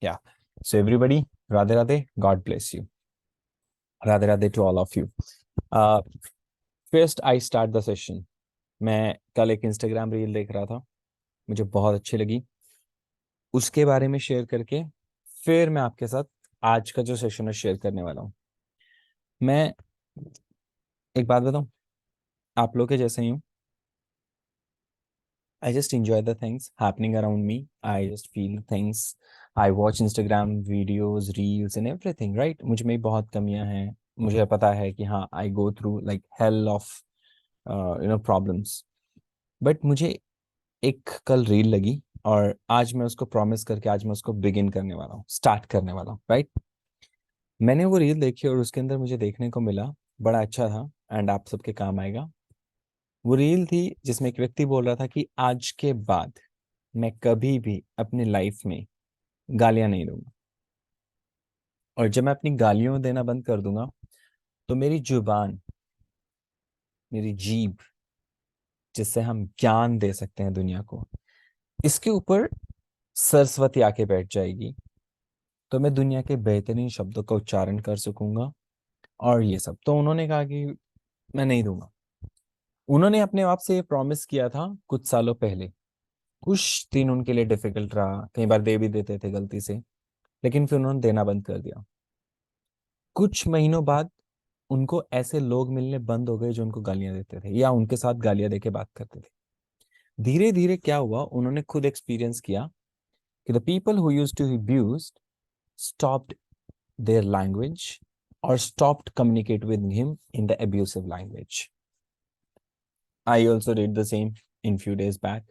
Yeah. So everybody, Radhe Radhe, God bless you. Radhe Radhe to all of you. Uh, First I start the session. मैं कल एक Instagram reel देख रहा था, मुझे बहुत अच्छी लगी, उसके बारे में शेयर करके फिर मैं आपके साथ आज का जो सेशन है शेयर करने वाला हूँ। मैं एक बात बताऊँ, आप लोग के जैसे ही हूँ। I just enjoy the things happening around me. I just feel things. I watch Instagram videos, reels and everything, right? मुझ में बहुत कमियां हैं, मुझे पता है कि हाँ I go through like hell of problems. But मुझे एक कल रील लगी और आज मैं उसको प्रॉमिस करके आज मैं उसको बिगिन करने वाला हूँ, स्टार्ट करने वाला हूँ, राइट? मैंने वो रील देखी और उसके अंदर मुझे देखने को मिला, बड़ा अच्छा था एंड आप सबके काम आएगा। वो रील थी जिसमें एक व्यक्ति बोल रहा था कि आज के बाद मैं कभी भी अपनी लाइफ में गालियां नहीं दूंगा, और जब मैं अपनी गालियों देना बंद कर दूंगा तो मेरी जुबान, मेरी जीभ, जिससे हम ज्ञान दे सकते हैं दुनिया को, इसके ऊपर सरस्वती आके बैठ जाएगी, तो मैं दुनिया के बेहतरीन शब्दों का उच्चारण कर सकूंगा। और ये सब तो उन्होंने कहा कि मैं नहीं दूंगा। उन्होंने अपने आप से ये प्रॉमिस किया था कुछ सालों पहले। कुछ दिन उनके लिए डिफिकल्ट रहा, कई बार दे भी देते थे गलती से, लेकिन फिर उन्होंने देना बंद कर दिया। कुछ महीनों बाद उनको ऐसे लोग मिलने बंद हो गए जो उनको गालियां देते थे या उनके साथ गालियां देके बात करते थे। धीरे धीरे क्या हुआ, उन्होंने खुद एक्सपीरियंस किया कि the people who used to abuse stopped their language or stopped communicate with him in the abusive language. I also did the same in few days back,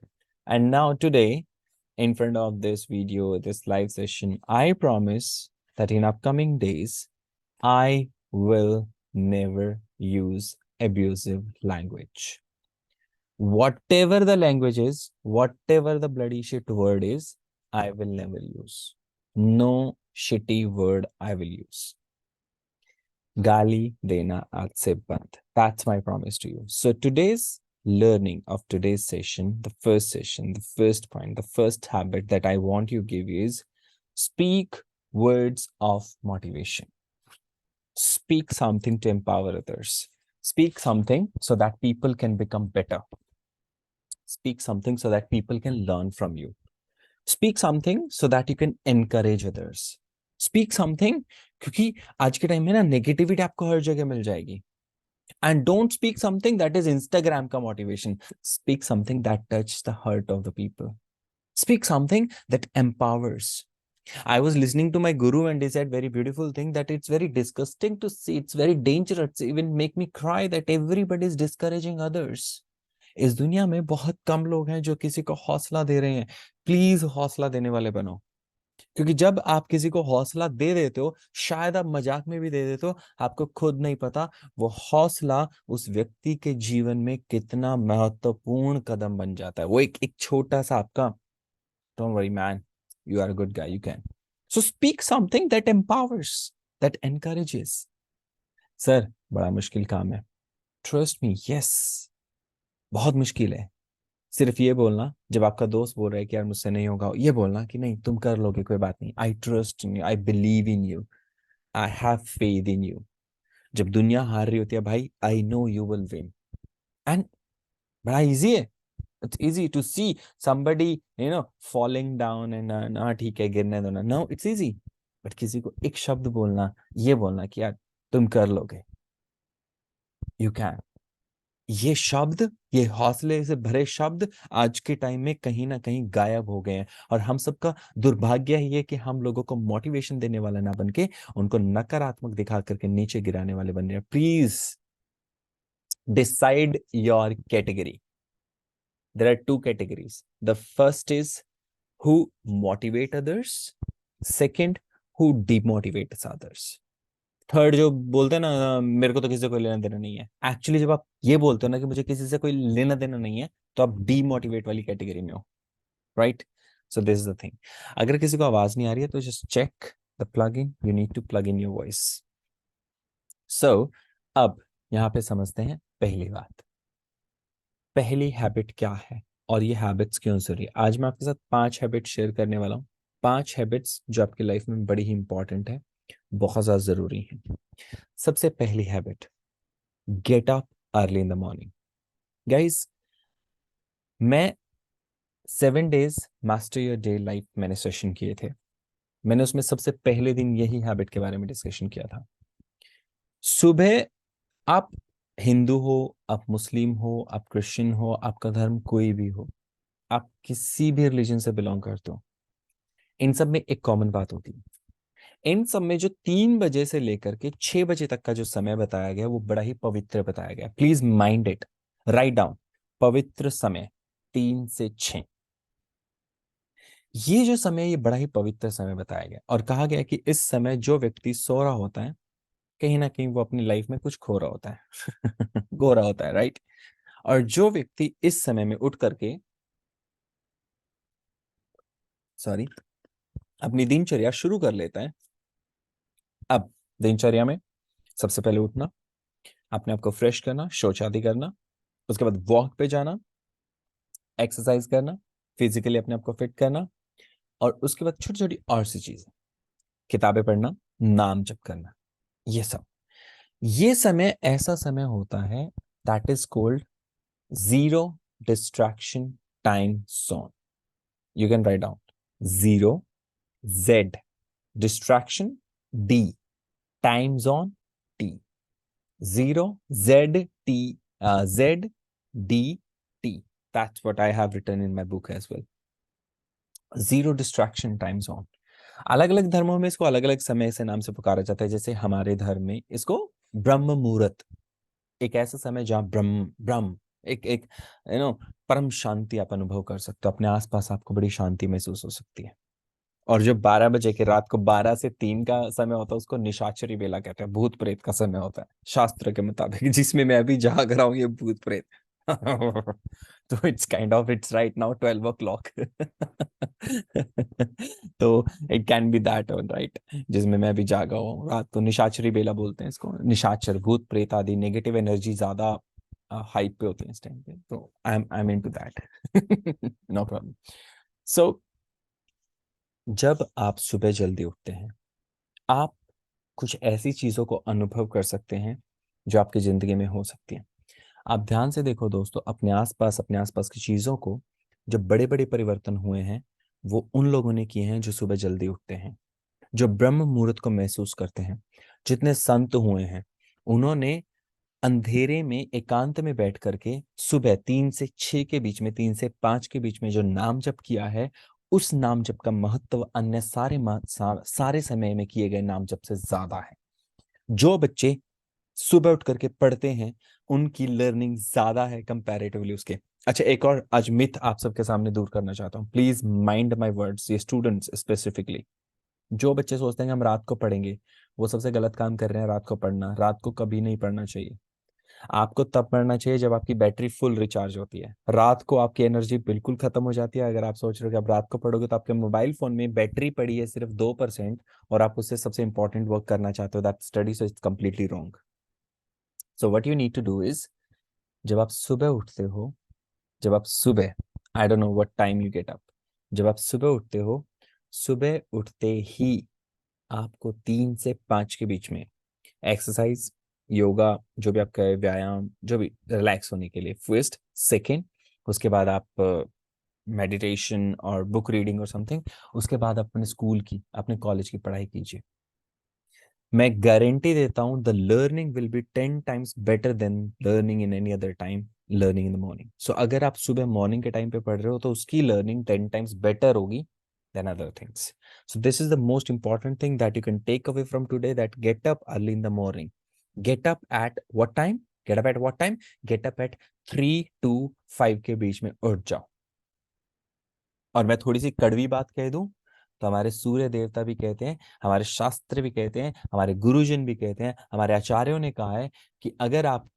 and now today in front of this video, this live session, I promise that in upcoming days I will never use abusive language. Whatever the language is, whatever the bloody shit word is, I will never use. No shitty word I will use. Gali dena aaj se band. That's my promise to you. So today's learning of today's session, the first point, the first habit that I want you to give is speak words of motivation. Speak something to empower others. Speak something so that people can become better. Speak something so that people can learn from you. Speak something so that you can encourage others. Speak something, क्योंकि आज के time में ना negativity आपको हर जगह मिल जाएगी. And don't speak something that is Instagram ka motivation. Speak something that touches the heart of the people. Speak something that empowers. I was listening to my guru and he said very beautiful thing that it's very disgusting to see. It's very dangerous. It's even make me cry that everybody is discouraging others. इस दुनिया में बहुत कम लोग हैं जो किसी को हौसला दे रहे हैं. प्लीज हौसला देने वाले बनो, क्योंकि जब आप किसी को हौसला दे देते हो, शायद आप मजाक में भी दे देते हो, आपको खुद नहीं पता वो हौसला उस व्यक्ति के जीवन में कितना महत्वपूर्ण कदम बन जाता है. वो एक छोटा सा आपका, don't worry man, you are a good guy, you can. So speak something that empowers, that encourages. Sir बड़ा मुश्किल काम है, ट्रस्ट मी, यस, बहुत मुश्किल है. सिर्फ ये बोलना जब आपका दोस्त बोल रहा है कि यार मुझसे नहीं होगा, ये बोलना कि नहीं तुम कर लोगे, कोई बात नहीं, I trust in you, I believe in you, I have faith in you. जब दुनिया हार रही होती है भाई, I know you will win. And बड़ा इजी है. It's easy to see somebody falling down and ना ठीक है गिरने दो ना, नो इट्स इजी. बट किसी को एक शब्द बोलना, ये बोलना कि यार तुम कर लोगे, यू कैन. ये शब्द, ये हौसले से भरे शब्द आज के टाइम में कहीं ना कहीं गायब हो गए हैं, और हम सबका दुर्भाग्य ही है कि हम लोगों को मोटिवेशन देने वाला ना बन के उनको नकारात्मक दिखा करके नीचे गिराने वाले बन रहे हैं. Please decide your category. There are two categories. The first is who motivate others, second who demotivates others. Third जो बोलते हैं ना मेरे को तो किसी से कोई लेना देना नहीं है, एक्चुअली जब आप ये बोलते हो ना कि मुझे किसी से कोई लेना देना नहीं है, तो आप डीमोटिवेट वाली कैटेगरी में हो, right? So this is the thing. अगर किसी को आवाज नहीं आ रही है तो just check the plug in, you need to plug in your voice. So अब यहां पे समझते हैं पहली बात. पहली हैबिट क्या है और ये हैबिट्स क्यों जरूरी है. आज मैं आपके साथ 5 हैबिट शेयर करने वाला हूं. 5 हैबिट्स जो आपकी लाइफ में बड़ी ही इंपॉर्टेंट है, बहुत ज्यादा जरूरी है। सबसे पहली habit, get up early in the morning. Guys, मैं 7 days master your day life मैंने सेशन किए थे। मैंने उसमें सबसे पहले दिन यही हैबिट के बारे में डिस्कशन किया था। सुबह, आप हिंदू हो, आप मुस्लिम हो, आप क्रिश्चियन हो, आपका धर्म कोई भी हो, आप किसी भी रिलीजन से बिलोंग करते हो, इन सब में एक कॉमन बात होती है। इन सब में जो 3 बजे से लेकर के 6 बजे तक का जो समय बताया गया वो बड़ा ही पवित्र बताया गया। Please mind it, write down. पवित्र समय 3 से 6, ये जो समय, ये बड़ा ही पवित्र समय बताया गया और कहा गया कि इस समय जो व्यक्ति सो रहा होता है, कहीं ना कहीं वो अपनी लाइफ में कुछ खो रहा होता है खो रहा होता है, राइट। और जो व्यक्ति इस समय में उठ करके, सॉरी, अपनी दिनचर्या शुरू कर लेता है। अब दिनचर्या में सबसे पहले उठना, अपने आप को फ्रेश करना, शौच आदि करना, उसके बाद वॉक पे जाना, एक्सरसाइज करना, फिजिकली अपने आप को फिट करना, और उसके बाद छोटी छोटी और सी चीजें, किताबें पढ़ना, नाम जप करना, ये सब। ये समय ऐसा समय होता है that is called zero distraction time zone. You can write down zero, Z, distraction, D, time zone, T. Zero, Z, T, Z, D, T. That's what I have written in my book as well. Zero distraction time zone. अलग अलग धर्मों में इसको अलग अलग समय से नाम से पुकारा जाता है। जैसे हमारे धर्म में इसको ब्रह्म मुहूर्त, एक ऐसा समय जहाँ ब्रह्म ब्रह्म एक एक परम शांति आप अनुभव कर सकते हो, अपने आसपास आपको बड़ी शांति महसूस हो सकती है। और जो 12 बजे के, रात को 12 से 3 का समय होता है, उसको निशाचरी बेला कहते हैं, भूत प्रेत का समय होता है शास्त्र के मुताबिक, जिसमें मैं अभी जाग रहा हूँ, ये भूत प्रेत। तो it's kind of, it's right now 12 o'clock। तो it can be that one, right, जिसमें मैं भी जागा हूँ रात को। निशाचरी बेला बोलते हैं इसको, निशाचर, भूत प्रेत आदि नेगेटिव एनर्जी ज्यादा हाइप पे होती है इस टाइम पे, तो I am into that. No problem. So जब आप सुबह जल्दी उठते हैं, आप कुछ ऐसी चीजों को अनुभव कर सकते हैं जो आपकी जिंदगी में हो सकती है। आप ध्यान से देखो दोस्तों, अपने आसपास की चीजों को, जो बड़े बड़े परिवर्तन हुए हैं वो उन लोगों ने किए हैं जो सुबह जल्दी उठते हैं, जो ब्रह्म मुहूर्त को महसूस करते हैं। जितने संत हुए हैं, उन्होंने अंधेरे में एकांत में बैठ करके सुबह 3 से 6 के बीच में, 3 से 5 के बीच में जो नाम जप किया है, उस नाम जप का महत्व अन्य सारे समय में किए गए नाम जप से ज्यादा है। जो बच्चे सुबह उठ करके पढ़ते हैं, उनकी लर्निंग ज्यादा है कंपैरेटिवली उसके। अच्छा, एक और आज मिथ आप सबके सामने दूर करना चाहता हूँ, प्लीज माइंड माय वर्ड्स, ये स्टूडेंट्स स्पेसिफिकली। जो बच्चे सोचते हैं कि हम रात को पढ़ेंगे, वो सबसे गलत काम कर रहे हैं। रात को पढ़ना, रात को कभी नहीं पढ़ना चाहिए। आपको तब पढ़ना चाहिए जब आपकी बैटरी फुल रिचार्ज होती है। रात को आपकी एनर्जी बिल्कुल खत्म हो जाती है। अगर आप सोच रहे हो कि आप रात को पढ़ोगे, तो आपके मोबाइल फोन में बैटरी पड़ी है सिर्फ 2%, और आप उससे सबसे इंपॉर्टेंट वर्क करना चाहते हो, that study, so it's completely wrong. So what you need to do is, जब आप सुबह उठते हो, जब आप सुबह, I don't know what time you get up, जब आप सुबह उठते हो, सुबह उठते ही आपको 3 से 5 के बीच में एक्सरसाइज, योगा, जो भी आपका है, व्यायाम, जो भी रिलैक्स होने के लिए, फर्स्ट, सेकेंड, उसके बाद आप मेडिटेशन और बुक रीडिंग और समथिंग, उसके बाद अपने स्कूल की, अपने कॉलेज की पढ़ाई कीजिए। मैं गारंटी देता हूँ the learning will be 10 times better than learning in any other time, learning in the morning. So अगर आप सुबह मॉर्निंग के टाइम पे पढ़ रहे हो, तो उसकी लर्निंग 10 times बेटर होगी than other things. So this is the most important thing that you can take away from today, that get up early in the morning. Get up at what time? Get up at what time? Get up at 3 to 5 के बीच में उठ जाओ। और मैं थोड़ी सी कड़वी बात कह दूं, तो हमारे सूर्य देवता भी कहते हैं, हमारे शास्त्र भी कहते हैं, हमारे गुरुजन भी कहते हैं, हमारे आचार्यों ने कहा है कि अगर आप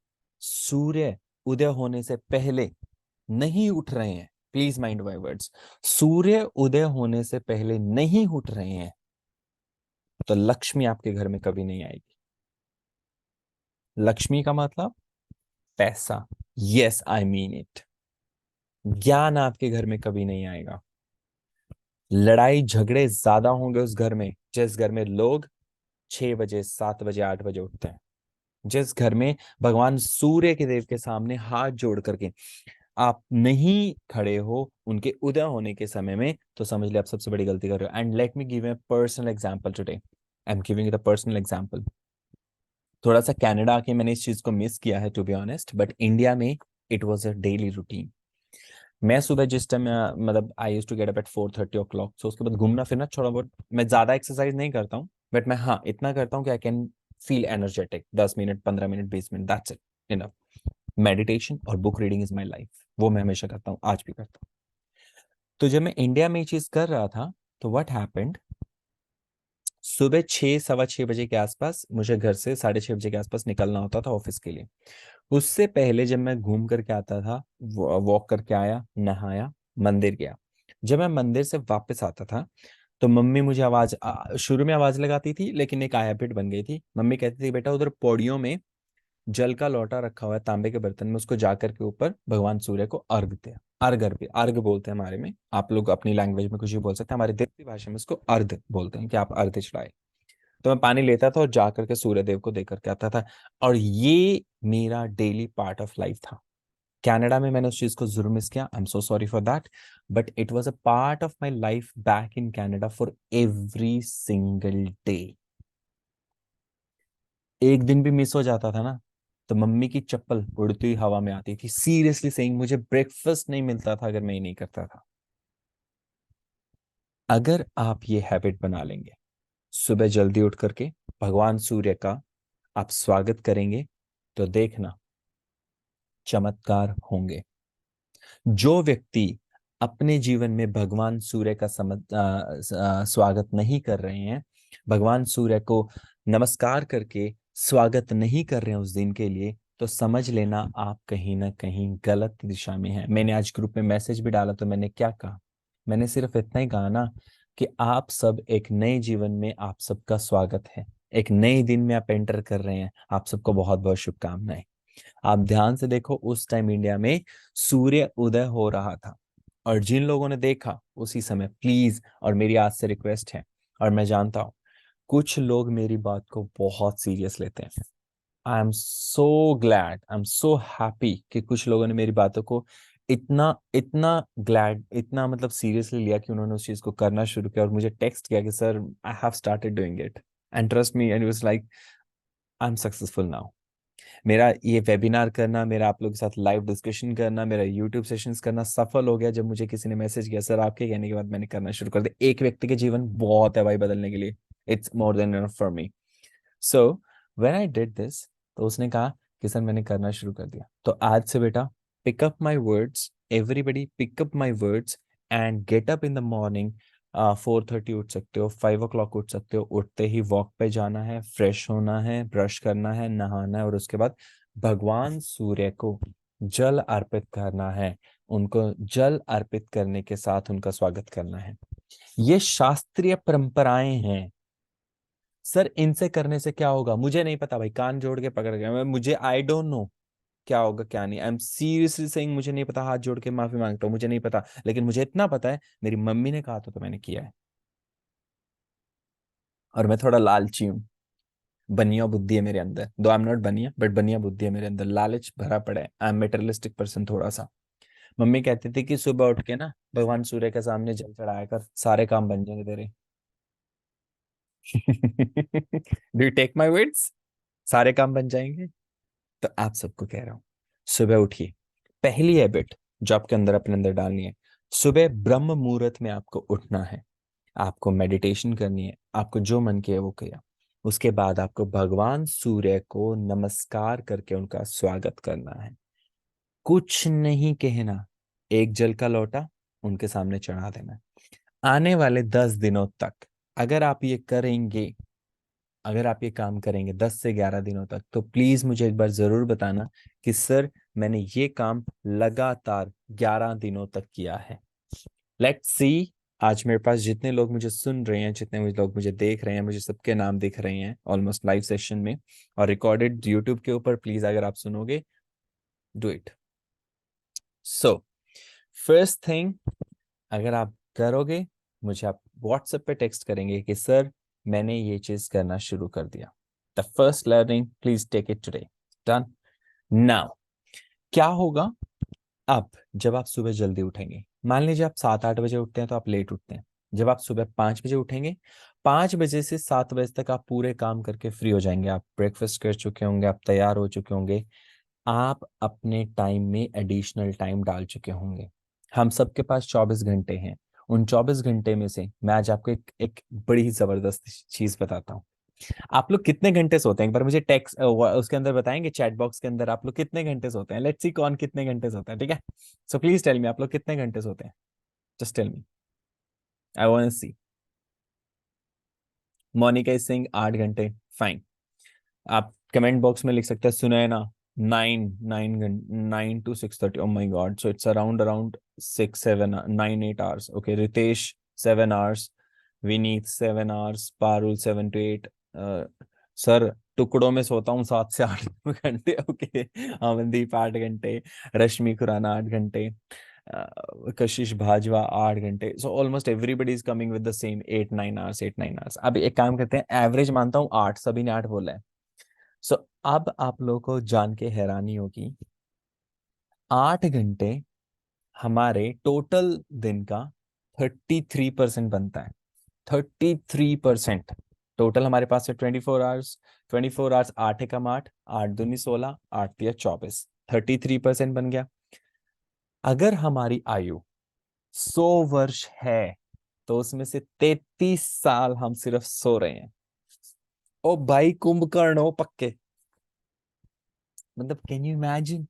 सूर्य उदय होने से पहले नहीं उठ रहे हैं, प्लीज माइंड माय वर्ड्स, सूर्य उदय होने से पहले नहीं उठ रहे हैं, तो लक्ष्मी आपके घर में कभी नहीं आएगी। लक्ष्मी का मतलब पैसा, यस आई मीन इट। ज्ञान आपके घर में कभी नहीं आएगा। लड़ाई झगड़े ज्यादा होंगे उस घर में जिस घर में लोग 6 बजे 7 बजे 8 बजे उठते हैं, जिस घर में भगवान सूर्य के देव के सामने हाथ जोड़ करके आप नहीं खड़े हो उनके उदय होने के समय में, तो समझ लिया आप सबसे बड़ी गलती कर रहे हो। And let me give a personal example today. I am giving the personal example. थोड़ा सा कनाडा आके मैंने इस चीज को मिस किया है to be honest, but India में it was a daily routine. मैं सुबह जिस टाइम मतलब I use to get up at 4:30 o'clock, so उसके बाद घूमना फिरना थोड़ा बहुत, मैं ज्यादा एक्सरसाइज नहीं करता हूँ, बट मैं हाँ इतना करता हूँ कि I can feel energetic. 10 minute 15 minute 20 minute, that's it, enough. Meditation और book reading is my life, वो मैं हमेशा करता हूँ, आज भी करता हूँ। तो जब मैं इंडिया में ये चीज कर रहा था, तो व्हाट हैपेंड, सुबह 6 सवा 6 बजे के आसपास मुझे घर से 6:30 बजे के आसपास निकलना होता था ऑफिस के लिए। उससे पहले जब मैं घूम करके आता था, वॉक करके आया, नहाया, मंदिर गया। जब मैं मंदिर से वापस आता था, तो मम्मी मुझे शुरू में आवाज लगाती थी, लेकिन एक हैबिट बन गई थी। मम्मी कहती थी बेटा उधर पौड़ियों में जल का लोटा रखा हुआ है तांबे के बर्तन में, उसको जाकर के ऊपर भगवान सूर्य को अर्घ दे। अर्घ, अर्घ अर्घ बोलते हैं हमारे में, आप लोग अपनी लैंग्वेज में कुछ भी बोल सकते हैं, हमारी देसी भाषा में उसको अर्घ बोलते हैं कि आप अर्घ चढ़ाए। तो मैं पानी लेता था और जा करके सूर्य देव को दे करके आता था, और ये मेरा डेली पार्ट ऑफ लाइफ था। कनाडा में मैंने उस चीज को जरूर मिस किया, I am so sorry for that, but it was a part of my life back in Canada for every single day. एक दिन भी मिस हो जाता था ना, तो मम्मी की चप्पल उड़ती हुई हवा में आती थी, सीरियसली सेइंग मुझे ब्रेकफास्ट नहीं मिलता था अगर मैं ये नहीं करता था। अगर आप ये हैबिट बना लेंगे, सुबह जल्दी उठ करके भगवान सूर्य का आप स्वागत करेंगे, तो देखना चमत्कार होंगे। जो व्यक्ति अपने जीवन में भगवान सूर्य का स्वागत नहीं कर रहे हैं, भगवान सूर्य को नमस्कार करके स्वागत नहीं कर रहे हैं उस दिन के लिए, तो समझ लेना आप कहीं ना कहीं गलत दिशा में हैं। मैंने आज ग्रुप में मैसेज भी डाला, तो मैंने क्या कहा, मैंने सिर्फ इतना ही कहा ना कि आप सब एक नए जीवन में, आप सबका स्वागत है, एक नए दिन में आप एंटर कर रहे हैं, आप सबको बहुत बहुत शुभकामनाएं। आप ध्यान से देखो, उस टाइम इंडिया में सूर्य उदय हो रहा था, और जिन लोगों ने देखा उसी समय, प्लीज, और मेरी आज से रिक्वेस्ट है, और मैं जानता हूं कुछ लोग मेरी बात को बहुत सीरियस लेते हैं, I am so glad, I am so happy कि कुछ लोगों ने मेरी बातों को इतना इतना ग्लैड, इतना मतलब सीरियसली लिया कि उन्होंने उस चीज को करना शुरू किया और मुझे टेक्स्ट किया कि sir I have started doing it, and trust me, and it was like I am successful now. मेरा ये वेबिनार करना, मेरा आप लोगों के साथ लाइव डिस्कशन करना, मेरा यूट्यूब सेशंस करना सफल हो गया जब मुझे किसी ने मैसेज किया, सर आपके कहने के बाद मैंने करना शुरू कर दिया। एक व्यक्ति के जीवन बहुत है भाई बदलने के लिए, it's more than enough for me. So when I did this, तो उसने कहा कि सर मैंने करना शुरू कर दिया। तो आज से बेटा, pick up my words, everybody pick up my words, and get up in the morning. 4:30 उठ सकते हो, 5 o'clock उठ सकते हो, उठते ही वॉक पे जाना है, फ्रेश होना है, ब्रश करना है, नहाना है, और उसके बाद भगवान सूर्य को जल अर्पित करना है। उनको जल अर्पित करने के साथ उनका स्वागत करना है। ये शास्त्रीय परंपराएं हैं। सर इनसे करने से क्या होगा मुझे नहीं पता भाई, कान जोड़ के पकड़ गया मैं, मुझे आई डोंट नो क्या होगा क्या नहीं। आई एम सीरियसली सेइंग मुझे नहीं पता, हाथ जोड़ के माफी मांगता हूँ, मुझे नहीं पता, लेकिन मुझे इतना पता है मेरी मम्मी ने कहा तो मैंने किया है। और मैं थोड़ा लालची हूँ, बनिया बुद्धि है मेरे अंदर, दो आई एम नॉट बनिया, बट बनिया बुद्धि है मेरे अंदर, लालच भरा पड़ा है, आई एम मेटेरियलिस्टिक पर्सन थोड़ा सा। मम्मी कहती थी कि सुबह उठ के ना भगवान सूर्य के सामने जल चढ़ाया कर, सारे काम बन जाएंगे तेरे। Do you take my words, सारे काम बन जाएंगे। तो आप सबको कह रहा हूं, सुबह उठिए। पहली हैबिट जो आपके अंदर अपने अंदर डालनी है, सुबह ब्रह्म मुहूर्त में आपको उठना है, आपको मेडिटेशन करनी है, आपको जो मन किया वो किया। उसके बाद आपको भगवान सूर्य को नमस्कार करके उनका स्वागत करना है। कुछ नहीं कहना, एक जल का लोटा उनके सामने चढ़ा देना है। आने वाले 10 दिनों तक अगर आप ये करेंगे, अगर आप ये काम करेंगे 10 से 11 दिनों तक, तो प्लीज मुझे एक बार जरूर बताना कि सर मैंने ये काम लगातार 11 दिनों तक किया है। Let's see. आज मेरे पास जितने लोग मुझे सुन रहे हैं, जितने मुझे लोग मुझे देख रहे हैं, मुझे सबके नाम दिख रहे हैं ऑलमोस्ट लाइव सेशन में और रिकॉर्डेड यूट्यूब के ऊपर, प्लीज अगर आप सुनोगे, do it. So first thing, अगर आप करोगे मुझे आप व्हाट्सएप पे टेक्स्ट करेंगे कि सर मैंने ये चीज करना शुरू कर दिया। The first learning please take it today. Done. Now क्या होगा अब जब आप सुबह जल्दी उठेंगे, मान लीजिए आप 7-8 बजे उठते हैं तो आप लेट उठते हैं। जब आप सुबह 5 बजे उठेंगे, 5 बजे से 7 बजे तक आप पूरे काम करके फ्री हो जाएंगे, आप ब्रेकफास्ट कर चुके होंगे, आप तैयार हो चुके होंगे, आप अपने टाइम में एडिशनल टाइम डाल चुके होंगे। हम सबके पास 24 घंटे हैं। उन 24 घंटे में से मैं आज आपको एक बड़ी ही जबरदस्त चीज बताता हूँ। आप लोग कितने घंटे सोते हैं, एक बार मुझे टेक्स्ट उसके अंदर बताएंगे, चैट बॉक्स के अंदर आप लोग कितने घंटे सोते हैं। लेट्स सी कौन कितने घंटे सोता है, ठीक है। सो प्लीज टेल मी आप लोग कितने घंटे सोते हैं। Just tell me, I want to see. Monica is saying 8 घंटे। फाइन। आप कमेंट बॉक्स में लिख सकते हैं Sunaina 9 9 9 to 6:30। Oh my god, so it's around 6 7 9 8 hours। Okay, Ritesh 7 hours, Vineet 7 hours, Parul 7 to 8। Sir टुकड़ों में सोता हूँ 7 से 8 घंटे। ओके, अमनदीप 8 घंटे, रश्मि खुराना 8 घंटे, कशिश भाजवा 8 घंटे। So almost everybody is coming with the same 8 9 hours, 8 9 hours। अब एक काम करते हैं, एवरेज मानता हूँ 8, सभी ने 8 बोला है। सो अब आप लोगों को जान के हैरानी होगी, 8 घंटे हमारे टोटल दिन का 33% बनता है। 33% टोटल हमारे पास है 24 आवर्स। 24 आवर्स, 8 एकम 8, 8 दूनी 16, 8 तिया 24, 33% बन गया। अगर हमारी आयु 100 वर्ष है तो उसमें से 33 साल हम सिर्फ सो रहे हैं। ओ भाई कुंभकर्ण हो पक्के। मतलब can you imagine,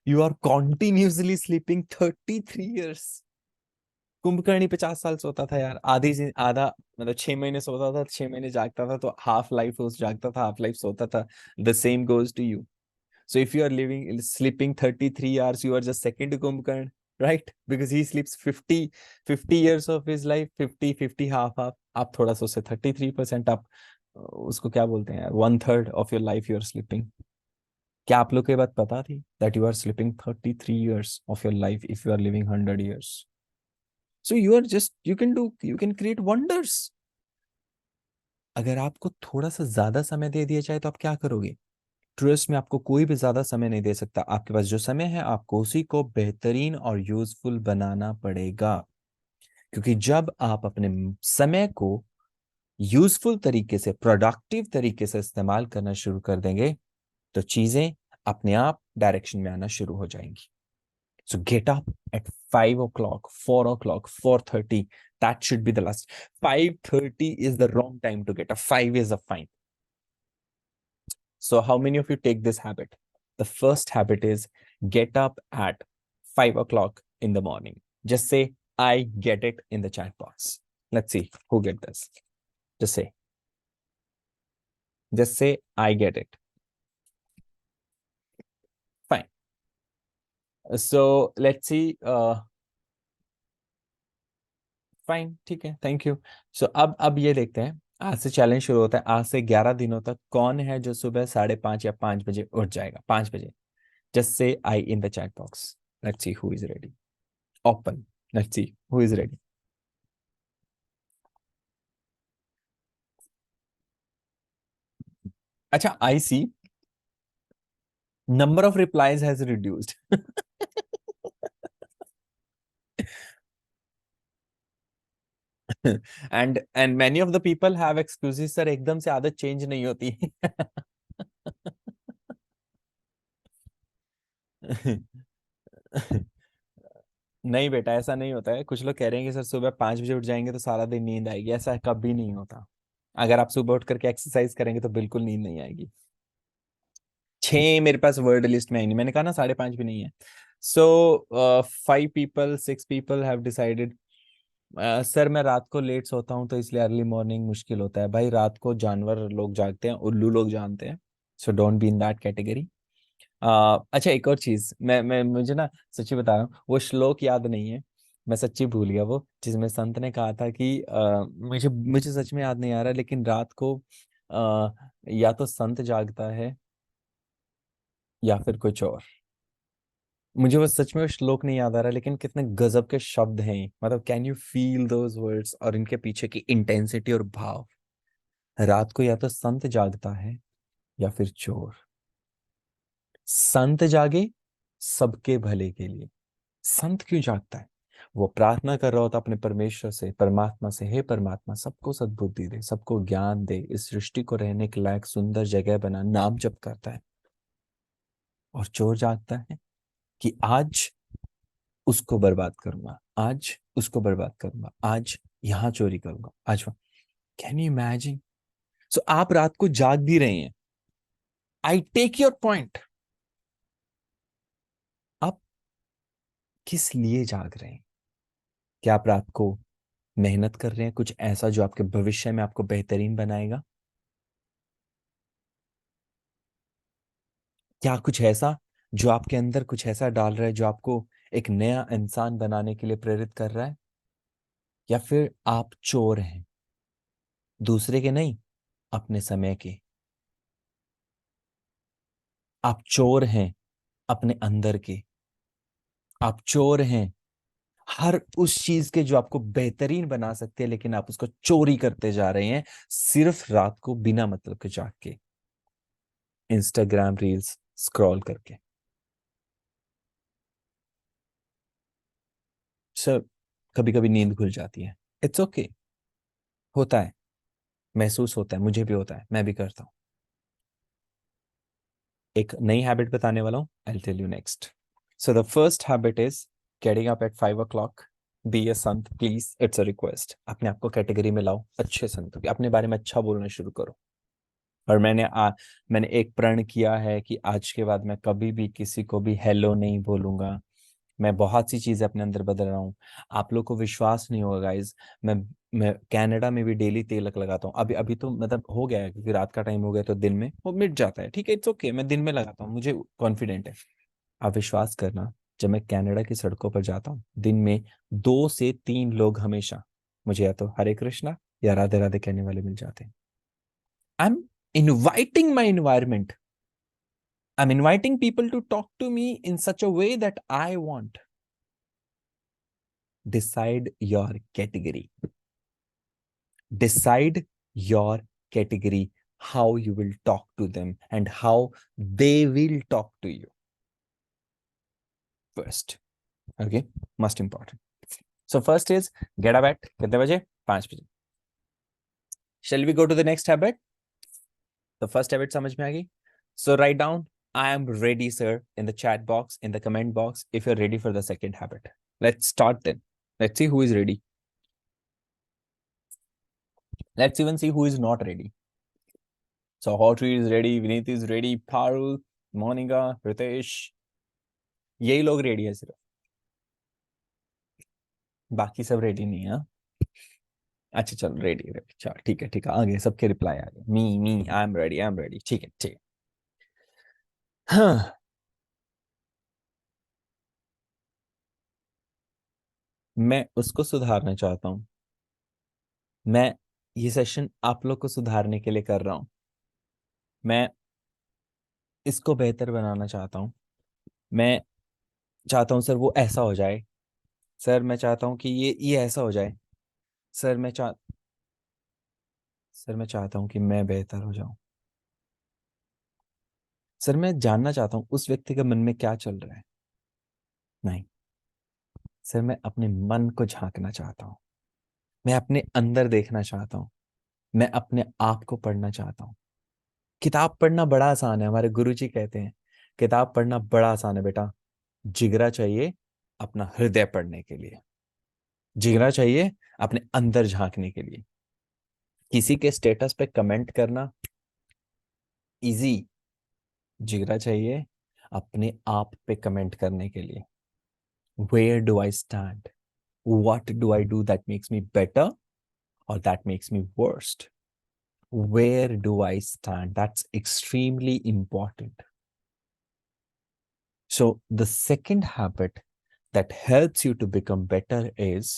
you are continuously sleeping 33 years। कुंभकर्णी 50 साल सोता था यार, आधी से आधा, मतलब 6 महीने सोता था, 6 महीने जागता था, तो हाफ लाइफ उस जागता था, हाफ लाइफ सोता था। The same goes to you. So if you are living sleeping 33 hours, you are just second to Kumbhakarna, right? Because he sleeps 50 years of his life, 50 half half। आप थोड़ा सा उससे 33%, आप उसको क्या बोलते हैं यार, 1/3 of your life you are sleeping। क्या आप लोग को ये बात पता थी that you are sleeping 33 years of your life if you are living 100 years? So you are just, you can create wonders। अगर आपको थोड़ा सा ज्यादा समय दे दिया जाए तो आप क्या करोगे? ट्रस्ट में आपको कोई भी ज्यादा समय नहीं दे सकता। आपके पास जो समय है आपको उसी को बेहतरीन और यूजफुल बनाना पड़ेगा। क्योंकि जब आप अपने समय को यूजफुल तरीके से, प्रोडक्टिव तरीके से इस्तेमाल करना शुरू कर देंगे तो चीजें अपने आप डायरेक्शन में आना शुरू हो जाएंगी। So get up at 5 o'clock, 4 o'clock, 4:30। That should be the last. 5:30 is the wrong time to get up, 5 is a fine. So, how many of you take this habit? The first habit is get up at 5 o'clock in the morning. Just say, I get it in the chat box. Let's see who get this. Just say, I get it. Fine. So, let's see. Fine. ठीक है, thank you. So, अब ये देखते हैं, आज से challenge शुरू होता है। आज से 11 दिनों तक कौन है जो सुबह 5:30 या 5 बजे उठ जाएगा? 5 बजे। Just say I in the chat box. Let's see who is ready. Open. Let's see who is ready. अच्छा, I see number of replies has reduced। and many of the people have excuses, sir एकदम से आदत change नहीं होती। नहीं बेटा, ऐसा नहीं होता है। कुछ लोग कह रहे हैं कि सर सुबह 5 बजे उठ जाएंगे तो सारा दिन नींद आएगी। ऐसा कभी नहीं होता। अगर आप सुबह उठ करके एक्सरसाइज करेंगे तो बिल्कुल नींद नहीं आएगी। 6 मेरे पास वर्ड लिस्ट में आई नहीं, मैंने कहा ना 5:30 भी नहीं है। सो 5 people, 6 people have decided. Sir मैं रात को लेट सोता हूँ तो इसलिए अर्ली मॉर्निंग मुश्किल होता है। भाई रात को जानवर लोग जागते हैं, उल्लू लोग जानते हैं। So don't be in that category. अच्छा, एक और चीज, मैं मुझे ना सच्ची बता रहा हूँ, वो श्लोक याद नहीं है। मैं सच्ची भूल गया वो, जिसमें संत ने कहा था कि मुझे मुझे सच में याद नहीं आ रहा, लेकिन रात को या तो संत जागता है या फिर कुछ और। मुझे वो सच में वो श्लोक नहीं याद आ रहा, लेकिन कितने गजब के शब्द हैं। मतलब can you feel those words और इनके पीछे की इंटेंसिटी और भाव। रात को या तो संत जागता है या फिर चोर। संत जागे सबके भले के लिए। संत क्यों जागता है? वो प्रार्थना कर रहा होता अपने परमेश्वर से, परमात्मा से, हे परमात्मा सबको सद्बुद्धि दे, सबको ज्ञान दे, इस सृष्टि को रहने के लायक सुंदर जगह बना, नाम जप करता है। और चोर जागता है कि आज उसको बर्बाद करूंगा, आज उसको बर्बाद करूंगा, आज यहां चोरी करूंगा, आज वहां। Can you imagine? सो आप रात को जाग भी रहे हैं। I take your point. आप किस लिए जाग रहे हैं? क्या आप रात को मेहनत कर रहे हैं कुछ ऐसा जो आपके भविष्य में आपको बेहतरीन बनाएगा? क्या कुछ ऐसा जो आपके अंदर कुछ ऐसा डाल रहा है जो आपको एक नया इंसान बनाने के लिए प्रेरित कर रहा है? या फिर आप चोर हैं, दूसरे के नहीं, अपने समय के। आप चोर हैं अपने अंदर के। आप चोर हैं हर उस चीज के जो आपको बेहतरीन बना सकते हैं, लेकिन आप उसको चोरी करते जा रहे हैं सिर्फ रात को बिना मतलब के जाग के, इंस्टाग्राम रील्स स्क्रॉल करके। सर, कभी कभी नींद खुल जाती है, इट्स ओके okay. होता है, महसूस होता है, मुझे भी होता है, मैं भी करता हूँ। एक नई हैबिट बताने वाला हूँ, I tell you next. So the first habit is getting up at 5 o'clock। Be a संत प्लीज, इट्स अ रिक्वेस्ट। अपने आप को कैटेगरी में लाओ अच्छे संत की, अपने बारे में अच्छा बोलना शुरू करो। और मैंने एक प्रण किया है कि आज के बाद मैं कभी भी किसी को भी हेलो नहीं बोलूंगा। मैं बहुत सी चीजें अपने अंदर बदल रहा हूँ। आप लोग को विश्वास नहीं होगा गाइज। मैं मैं कनाडा में भी डेली तिलक लगाता हूँ। अभी अभी तो मतलब हो गया है, क्योंकि रात का टाइम हो गया तो दिन में वो मिट जाता है, ठीक है, इट्स ओके। मैं दिन में लगाता हूँ, मुझे कॉन्फिडेंट है। आप विश्वास करना, जब मैं कनाडा की सड़कों पर जाता हूँ दिन में 2 से 3 लोग हमेशा मुझे या तो हरे कृष्णा या राधे राधे कहने वाले मिल जाते हैं। I am inviting my environment. I'm inviting people to talk to me in such a way that I want. Decide your category. Decide your category, how you will talk to them and how they will talk to you. First. Okay. Most important. So first is get up at कितने बजे? 5 बजे. Shall we go to the next habit? The first habit समझ में आ गई? So write down I am ready, sir, in the chat box, in the comment box, if you're ready for the second habit. Let's start then. Let's see who is ready. Let's even see who is not ready. So Hotri is ready, Vineet is ready, Parul, Monica, Ritesh. यही लोग ready है सिर्फ, बाकी सब ready नहीं है। अच्छा चल, रेडी रेडी, चल ठीक है ठीक है, आ गए सबके रिप्लाई आ गए। मी आई एम रेडी, ठीक है ठीक है। हाँ, मैं उसको सुधारना चाहता हूँ। मैं ये सेशन आप लोग को सुधारने के लिए कर रहा हूँ। मैं इसको बेहतर बनाना चाहता हूँ। मैं चाहता हूँ सर वो ऐसा हो जाए। सर मैं चाहता हूँ कि ये ऐसा हो जाए। सर मैं चाह सर मैं चाहता हूँ कि मैं बेहतर हो जाऊं। सर मैं जानना चाहता हूँ उस व्यक्ति के मन में क्या चल रहा है। नहीं सर, मैं अपने मन को झांकना चाहता हूँ। मैं अपने अंदर देखना चाहता हूँ। मैं अपने आप को पढ़ना चाहता हूँ। किताब पढ़ना बड़ा आसान है, हमारे गुरुजी कहते हैं किताब पढ़ना बड़ा आसान है बेटा। जिगरा चाहिए अपना हृदय पढ़ने के लिए। जिगरा चाहिए अपने अंदर झांकने के लिए। किसी के स्टेटस पे कमेंट करना इजी, जिगरा चाहिए अपने आप पे कमेंट करने के लिए। Where do I stand? What do I do that makes me better और that makes me worst? Where do I stand? That's extremely important. So the second habit that helps you to become better is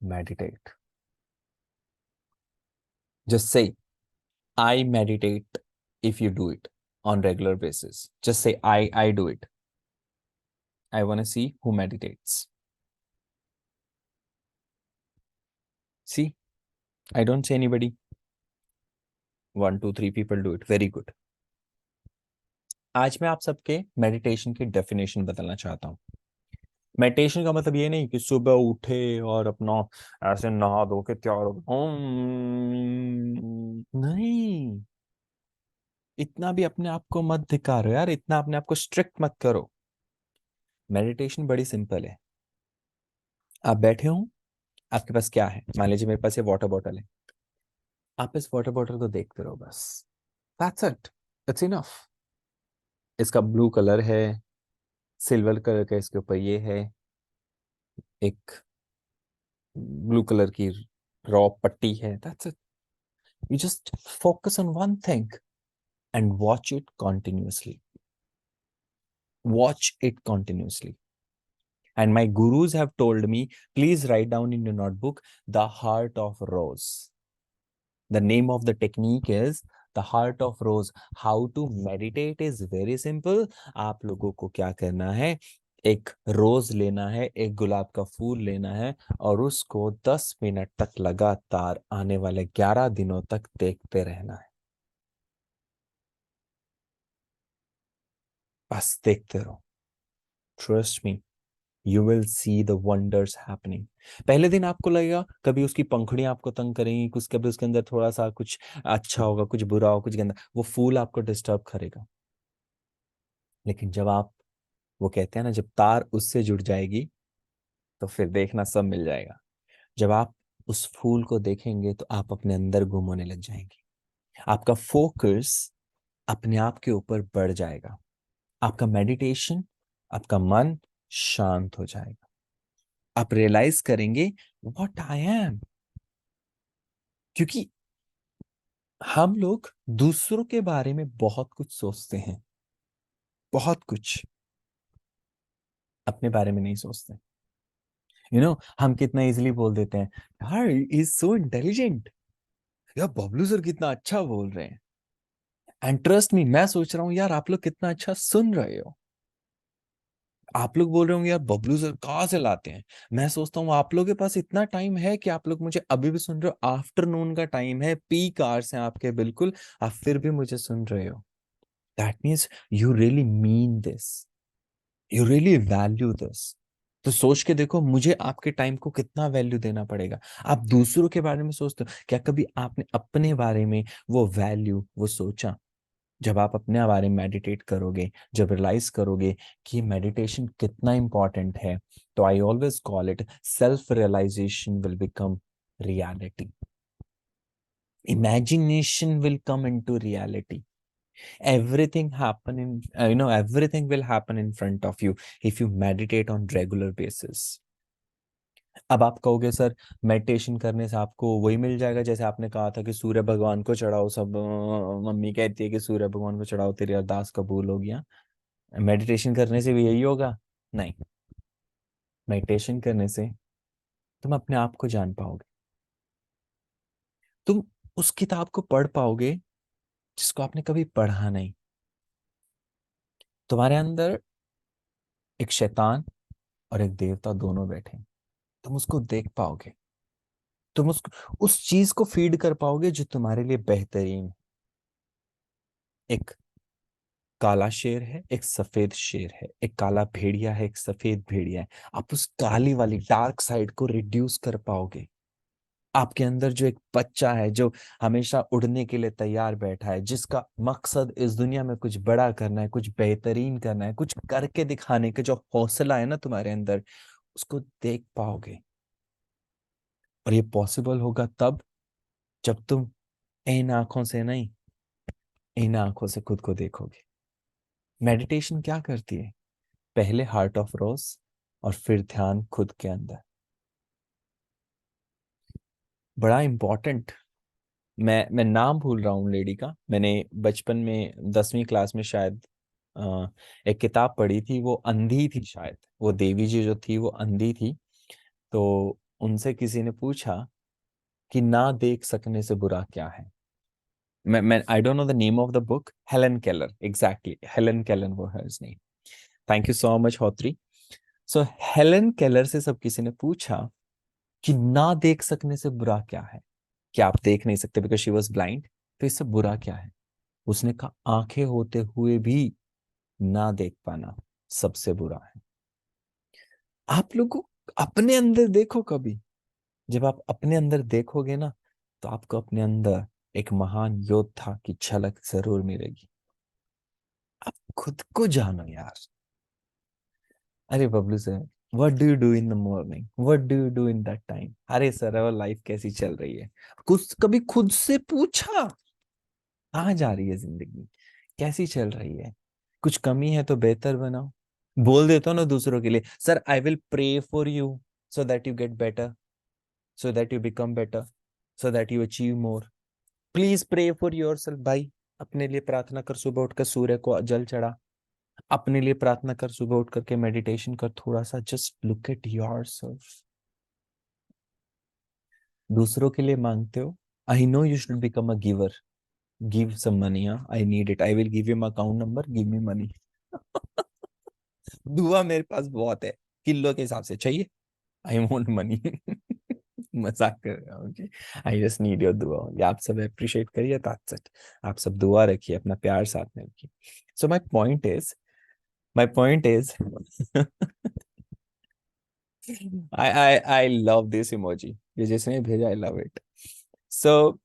meditate. Just say, I meditate if you do it on regular basis. Just say, I do it. I want to see who meditates. See, I don't say anybody. 1 2 3 people do it. Very good. आज मैं आप सबके meditation की definition बदलना चाहता हूँ। Meditation का मतलब ये नहीं कि सुबह उठे और अपना ऐसे नहा धो के तैयार हो नहीं, इतना भी अपने आप को मत धिकारो यार, इतना अपने आप को स्ट्रिक्ट मत करो। मेडिटेशन बड़ी सिंपल है। आप बैठे हो, आपके पास क्या है, मान लीजिए मेरे पास ये वाटर बॉटल है, आप इस वाटर बॉटल को देखते रहो बस। That's it, it's enough. इसका ब्लू कलर है, सिल्वर कलर का इसके ऊपर ये है, एक ब्लू कलर की रॉ पट्टी है। That's it. You just focus on one thing and watch it continuously. Watch it continuously. And my gurus have told me, please write down in your notebook the heart of rose. The name of the technique is the heart of rose. How to meditate is very simple. आप लोगों को क्या करना है, एक रोज लेना है, एक गुलाब का फूल लेना है और उसको 10 मिनट तक लगातार आने वाले 11 दिनों तक देखते रहना है। बस देखते रहो। Trust me, you will see the wonders happening. पहले दिन आपको लगेगा कभी उसकी पंखुड़ियां आपको तंग करेंगी, कुछ कभी उसके अंदर थोड़ा सा कुछ अच्छा होगा, कुछ बुरा होगा, कुछ गंदा, वो फूल आपको डिस्टर्ब करेगा। लेकिन जब आप, वो कहते हैं ना, जब तार उससे जुड़ जाएगी तो फिर देखना सब मिल जाएगा। जब आप उस फूल को देखेंगे तो आप अपने अंदर गुम होने लग जाएंगे। आपका फोकस अपने आप के ऊपर बढ़ जाएगा। आपका मेडिटेशन, आपका मन शांत हो जाएगा। आप रियलाइज करेंगे व्हाट आई एम। क्योंकि हम लोग दूसरों के बारे में बहुत कुछ सोचते हैं, बहुत कुछ, अपने बारे में नहीं सोचते। हम कितना इजीली बोल देते हैं, यार इज सो इंटेलिजेंट, यार बबलू सर कितना अच्छा बोल रहे हैं। एंड ट्रस्ट मी, मैं सोच रहा हूँ यार आप लोग कितना अच्छा सुन रहे हो। आप लोग बोल रहे होंगे यार बबलू सर कहाँ से लाते हैं। मैं सोचता हूँ आप लोगों के पास इतना टाइम है कि आप लोग मुझे अभी भी सुन रहे हो। आफ्टरनून का टाइम है, पीक आवर्स हैं आपके, बिल्कुल, आप फिर भी मुझे सुन रहे हो। That means you really mean this, you really value this. तो सोच के देखो मुझे आपके टाइम को कितना वैल्यू देना पड़ेगा। आप दूसरों के बारे में सोचते हो, क्या कभी आपने अपने बारे में वो वैल्यू, वो सोचा? जब आप अपने बारे में मेडिटेट करोगे, जब रियलाइज करोगे कि मेडिटेशन कितना इंपॉर्टेंट है, तो I always call it self realization will become reality. Imagination will come into reality. Everything will happen in front of you if you meditate on regular basis. अब आप कहोगे सर मेडिटेशन करने से आपको वही मिल जाएगा जैसे आपने कहा था कि सूर्य भगवान को चढ़ाओ, सब मम्मी कहती है कि सूर्य भगवान को चढ़ाओ तेरी अरदास कबूल हो गया। मेडिटेशन करने से भी यही होगा? नहीं। मेडिटेशन करने से तुम अपने आप को जान पाओगे। तुम उस किताब को पढ़ पाओगे जिसको आपने कभी पढ़ा नहीं। तुम्हारे अंदर एक शैतान और एक देवता दोनों बैठे हैं। तुम उसको देख पाओगे, तुम उस चीज को फीड कर पाओगे जो तुम्हारे लिए बेहतरीन है। एक काला शेर है, एक सफेद शेर है, एक काला भेड़िया है, एक सफेद भेड़िया है। आप उस काली वाली डार्क साइड को रिड्यूस कर पाओगे। आपके अंदर जो एक बच्चा है जो हमेशा उड़ने के लिए तैयार बैठा है, जिसका मकसद इस दुनिया में कुछ बड़ा करना है, कुछ बेहतरीन करना है, कुछ करके दिखाने का जो हौसला है ना तुम्हारे अंदर, उसको देख पाओगे। और ये पॉसिबल होगा तब जब तुम इन आंखों से नहीं, इन आंखों से खुद को देखोगे। मेडिटेशन क्या करती है? पहले हार्ट ऑफ रोज और फिर ध्यान खुद के अंदर। बड़ा इंपॉर्टेंट। मैं नाम भूल रहा हूँ लेडी का। मैंने बचपन में 10वीं क्लास में शायद एक किताब पढ़ी थी। वो अंधी थी शायद, वो देवी जी जो थी वो अंधी थी। तो उनसे किसी ने पूछा कि ना देख सकने से बुरा क्या है। मैं I don't know the name of the book. Helen Keller, exactly, Helen Keller वो है name. Thank you so much Hotri. So Helen Keller से सब किसी ने पूछा कि ना देख सकने से बुरा क्या है, कि आप देख नहीं सकते बिकॉज शी वॉज ब्लाइंड, तो इससे बुरा क्या है? उसने कहा आंखें होते हुए भी ना देख पाना सबसे बुरा है। आप लोगों अपने अंदर देखो कभी, जब आप अपने अंदर देखोगे ना, तो आपको अपने अंदर एक महान योद्धा की झलक जरूर मिलेगी। आप खुद को जानो यार। अरे Bablu sir, what do you do in the morning, what do you do in that time? अरे सर और लाइफ कैसी चल रही है? कुछ कभी खुद से पूछा? कहाँ जा रही है जिंदगी, कैसी चल रही है? कुछ कमी है तो बेहतर बनाओ। बोल देता हूँ ना दूसरों के लिए, sir I will pray for you so that you get better, so that you become better, so that you achieve more. Please pray for yourself भाई। अपने लिए प्रार्थना कर, सुबह उठकर सूर्य को जल चढ़ा। अपने लिए प्रार्थना कर, सुबह उठ करके मेडिटेशन कर थोड़ा सा, just look at yourself. दूसरों के लिए मांगते हो, I know you should become a giver, give some money, I need it, I will give you my account number, give me money. दुआ मेरे पास बहुत है, किलो के हिसाब से चाहिए, आई वांट मनी। मजाक कर रहा हूँ जी। आई जस्ट नीड योर दुआ, ये आप सब अप्रिशिएट करिए, दैट्स इट। आप सब दुआ रखिए, अपना प्यार साथ में रखिए। So my point is I love this emoji, ये जिसने भेजा आई लव इट। सो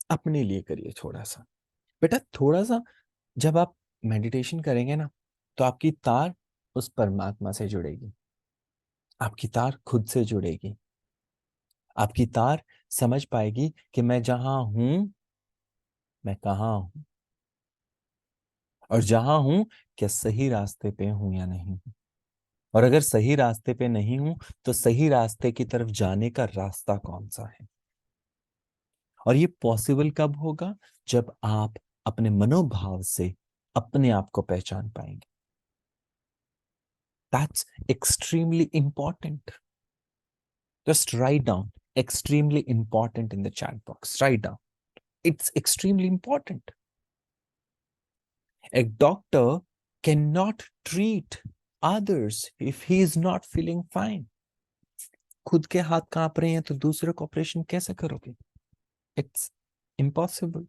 अपने लिए करिए थोड़ा सा, बेटा थोड़ा सा। जब आप मेडिटेशन करेंगे ना, तो आपकी तार उस परमात्मा से जुड़ेगी, आपकी तार खुद से जुड़ेगी, आपकी तार समझ पाएगी कि मैं जहां हूं, मैं कहाँ हूं, और जहां हूं क्या सही रास्ते पे हूं या नहीं। और अगर सही रास्ते पे नहीं हूं, तो सही रास्ते की तरफ जाने का रास्ता कौन सा है। और ये पॉसिबल कब होगा? जब आप अपने मनोभाव से अपने आप को पहचान पाएंगे। That's extremely important. Just write down extremely important in the chat box. Write down. It's extremely important. A doctor cannot treat others if he is not feeling fine. खुद के हाथ कांप रहे हैं तो दूसरे को ऑपरेशन कैसे करोगे? It's impossible.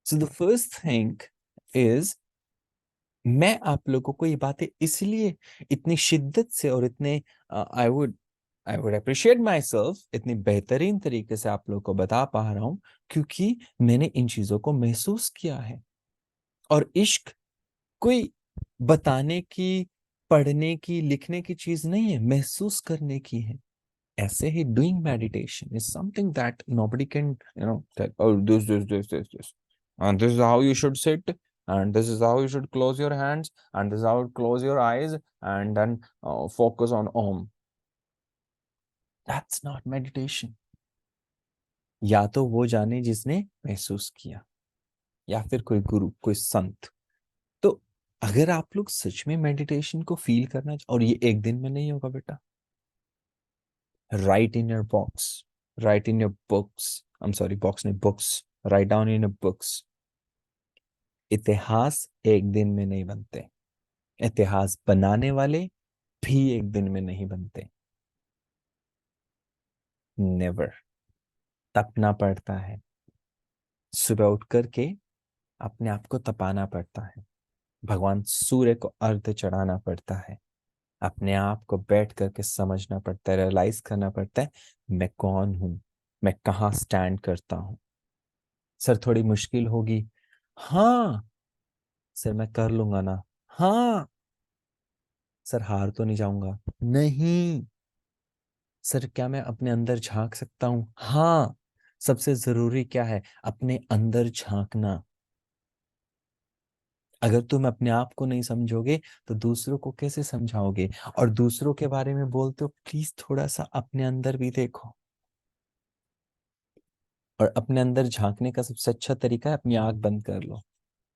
So the first thing is, मैं आप लोगों को ये बातें इसलिए इतनी शिद्दत से और इतने I would appreciate my self, इतनी बेहतरीन तरीके से आप लोगों को बता पा रहा हूं, क्योंकि मैंने इन चीजों को महसूस किया है। और इश्क कोई बताने की, पढ़ने की, लिखने की चीज नहीं है, महसूस करने की है। ऐसे ही doing meditation is something that nobody can tell, oh this and this is how you should sit, and this is how you should close your hands, and this is how you close your eyes, and then focus on om. That's not meditation. या तो वो जाने जिसने महसूस किया, या फिर कोई गुरु, कोई संत। तो अगर आप लोग सच में मेडिटेशन को फील करना, और ये एक दिन में नहीं होगा बेटा, write in your box, write in your books, I'm sorry, box नहीं, books, write down in your books. इतिहास एक दिन में नहीं बनते, इतिहास बनाने वाले भी एक दिन में नहीं बनते। नेवर। तपना पड़ता है, सुबह उठ करके अपने आप को तपाना पड़ता है, भगवान सूर्य को अर्घ्य चढ़ाना पड़ता है, अपने आप को बैठ करके समझना पड़ता है, रियलाइज करना पड़ता है, मैं कौन हूं, मैं कहाँ स्टैंड करता हूं। सर थोड़ी मुश्किल होगी, हाँ सर मैं कर लूंगा ना, हाँ सर हार तो नहीं जाऊंगा, नहीं सर क्या मैं अपने अंदर झांक सकता हूं, हाँ। सबसे जरूरी क्या है? अपने अंदर झांकना। अगर तुम अपने आप को नहीं समझोगे तो दूसरों को कैसे समझाओगे? और दूसरों के बारे में बोलते हो, प्लीज थोड़ा सा अपने अंदर भी देखो। और अपने अंदर झांकने का सबसे अच्छा तरीका है, अपनी आंख बंद कर लो,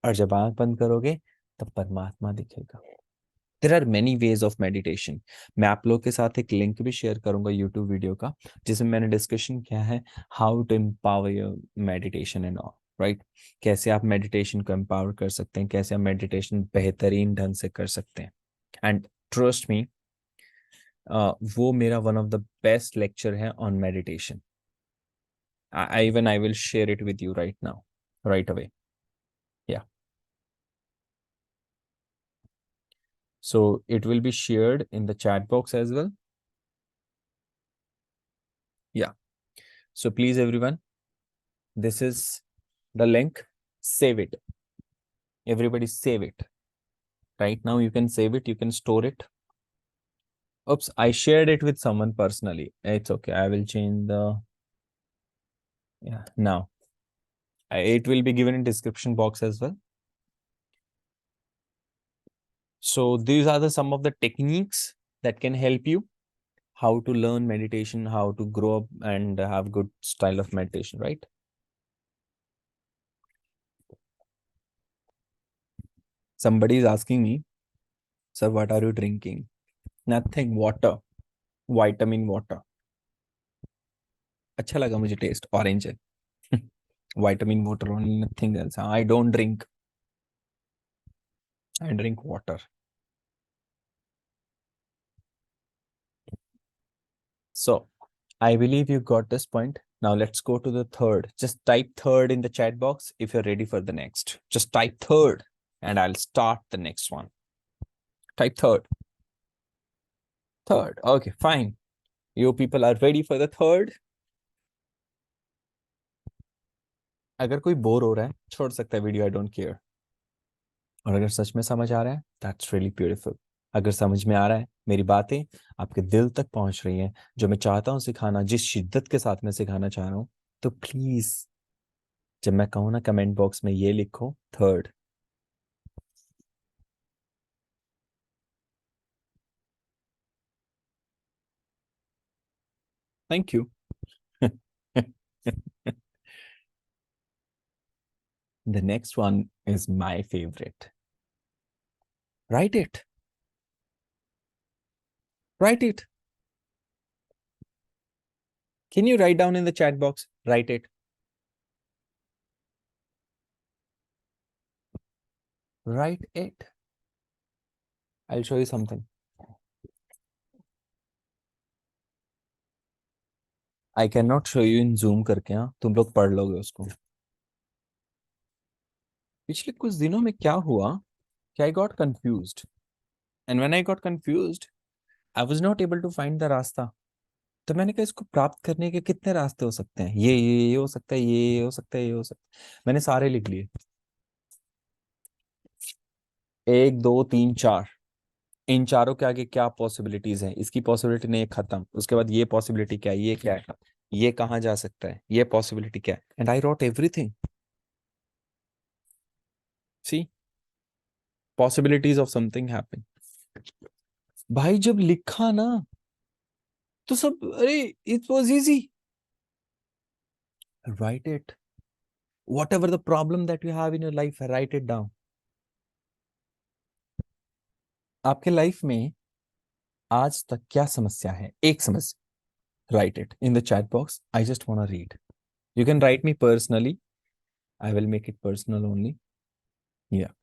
और जब आंख बंद करोगे तब परमात्मा दिखेगा। There are many ways of meditation. मैं आप लोग के साथ एक लिंक भी शेयर करूंगा यूट्यूब वीडियो का, जिसमें मैंने डिस्कशन किया है how to empower your meditation and all, right. कैसे आप मेडिटेशन को एम्पावर कर सकते हैं, कैसे आप मेडिटेशन बेहतरीन ढंग से कर सकते हैं। एंड ट्रस्ट मी, वो मेरा one of the best lecture है on meditation. I will share it with you right now, right away. Yeah. So it will be shared in the chat box as well. Yeah. So please, everyone, this is the link. Save it. Everybody save it. Right now, you can save it. You can store it. Oops, I shared it with someone personally. It's okay. I will change the. Yeah. Now, it will be given in description box as well. So these are the some of the techniques that can help you how to learn meditation, how to grow up and have good style of meditation, right? Somebody is asking me, sir, what are you drinking? Nothing, water, vitamin water. अच्छा लगा मुझे test orange है. Vitamin water only, nothing else. I don't drink. I drink water. So I believe you got this point. Now let's go to the third. Just type third in the chat box if you're ready for the next. Just type third and I'll start the next one. Type third. Third. Okay, fine. You people are ready for the third. अगर कोई bore हो रहा है छोड़ सकता है video, I don't care. और अगर सच में समझ आ रहा है, दैट्स रियली ब्यूटीफुल. अगर समझ में आ रहा है, मेरी बातें आपके दिल तक पहुंच रही हैं, जो मैं चाहता हूँ सिखाना, जिस शिद्दत के साथ मैं सिखाना चाह रहा हूँ, तो प्लीज जब मैं कहूँ ना कमेंट बॉक्स में ये लिखो third. Thank you. The next one is my favorite. Write it. Write it. Can you write down in the chat box? Write it. Write it. I'll show you something. I cannot show you in Zoom करके. हाँ, तुम लोग पढ़ लोगे उसको. पिछले कुछ दिनों में क्या हुआ कि I got confused. And when I got confused, I was not able to find the रास्ता. तो मैंने कहा इसको प्राप्त करने के कितने रास्ते हो सकते हैं, ये हो सकता है, ये हो सकता है, ये हो सकता है. मैंने सारे लिख लिए. एक दो तीन चार. इन चारों के आगे क्या पॉसिबिलिटीज हैं, इसकी पॉसिबिलिटी नहीं है, खत्म. उसके बाद ये पॉसिबिलिटी क्या है, ये क्या है, ये कहाँ जा सकता है, ये पॉसिबिलिटी क्या है. And I wrote everything. See, possibilities of something happen. भाई जब लिखा ना तो सब, अरे it was easy. Write it. whatever the problem that you have in your life, write it down. आपके लाइफ में आज तक क्या समस्या है, एक समस्या. Right it in the chat box. I just want read. You can write me personally. I will make it personal only. या.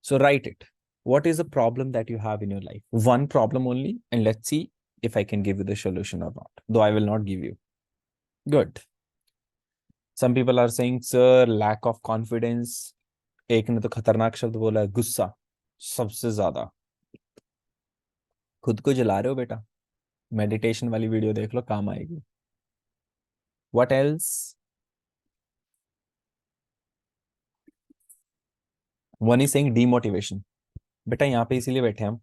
So write it. What is the problem that you have in your life? One problem only, and let's see if I can give you the solution or not. Though I will not give you. Good. Some people are saying, sir, lack of confidence. एक ने तो खतरनाक शब्द बोला है, गुस्सा. सबसे ज्यादा. खुद को जला रहे हो बेटा. मेडिटेशन वाली वीडियो देख लो, काम आएगी. What else? One is saying demotivation. बेटा यहाँ पे इसीलिए बैठे हम.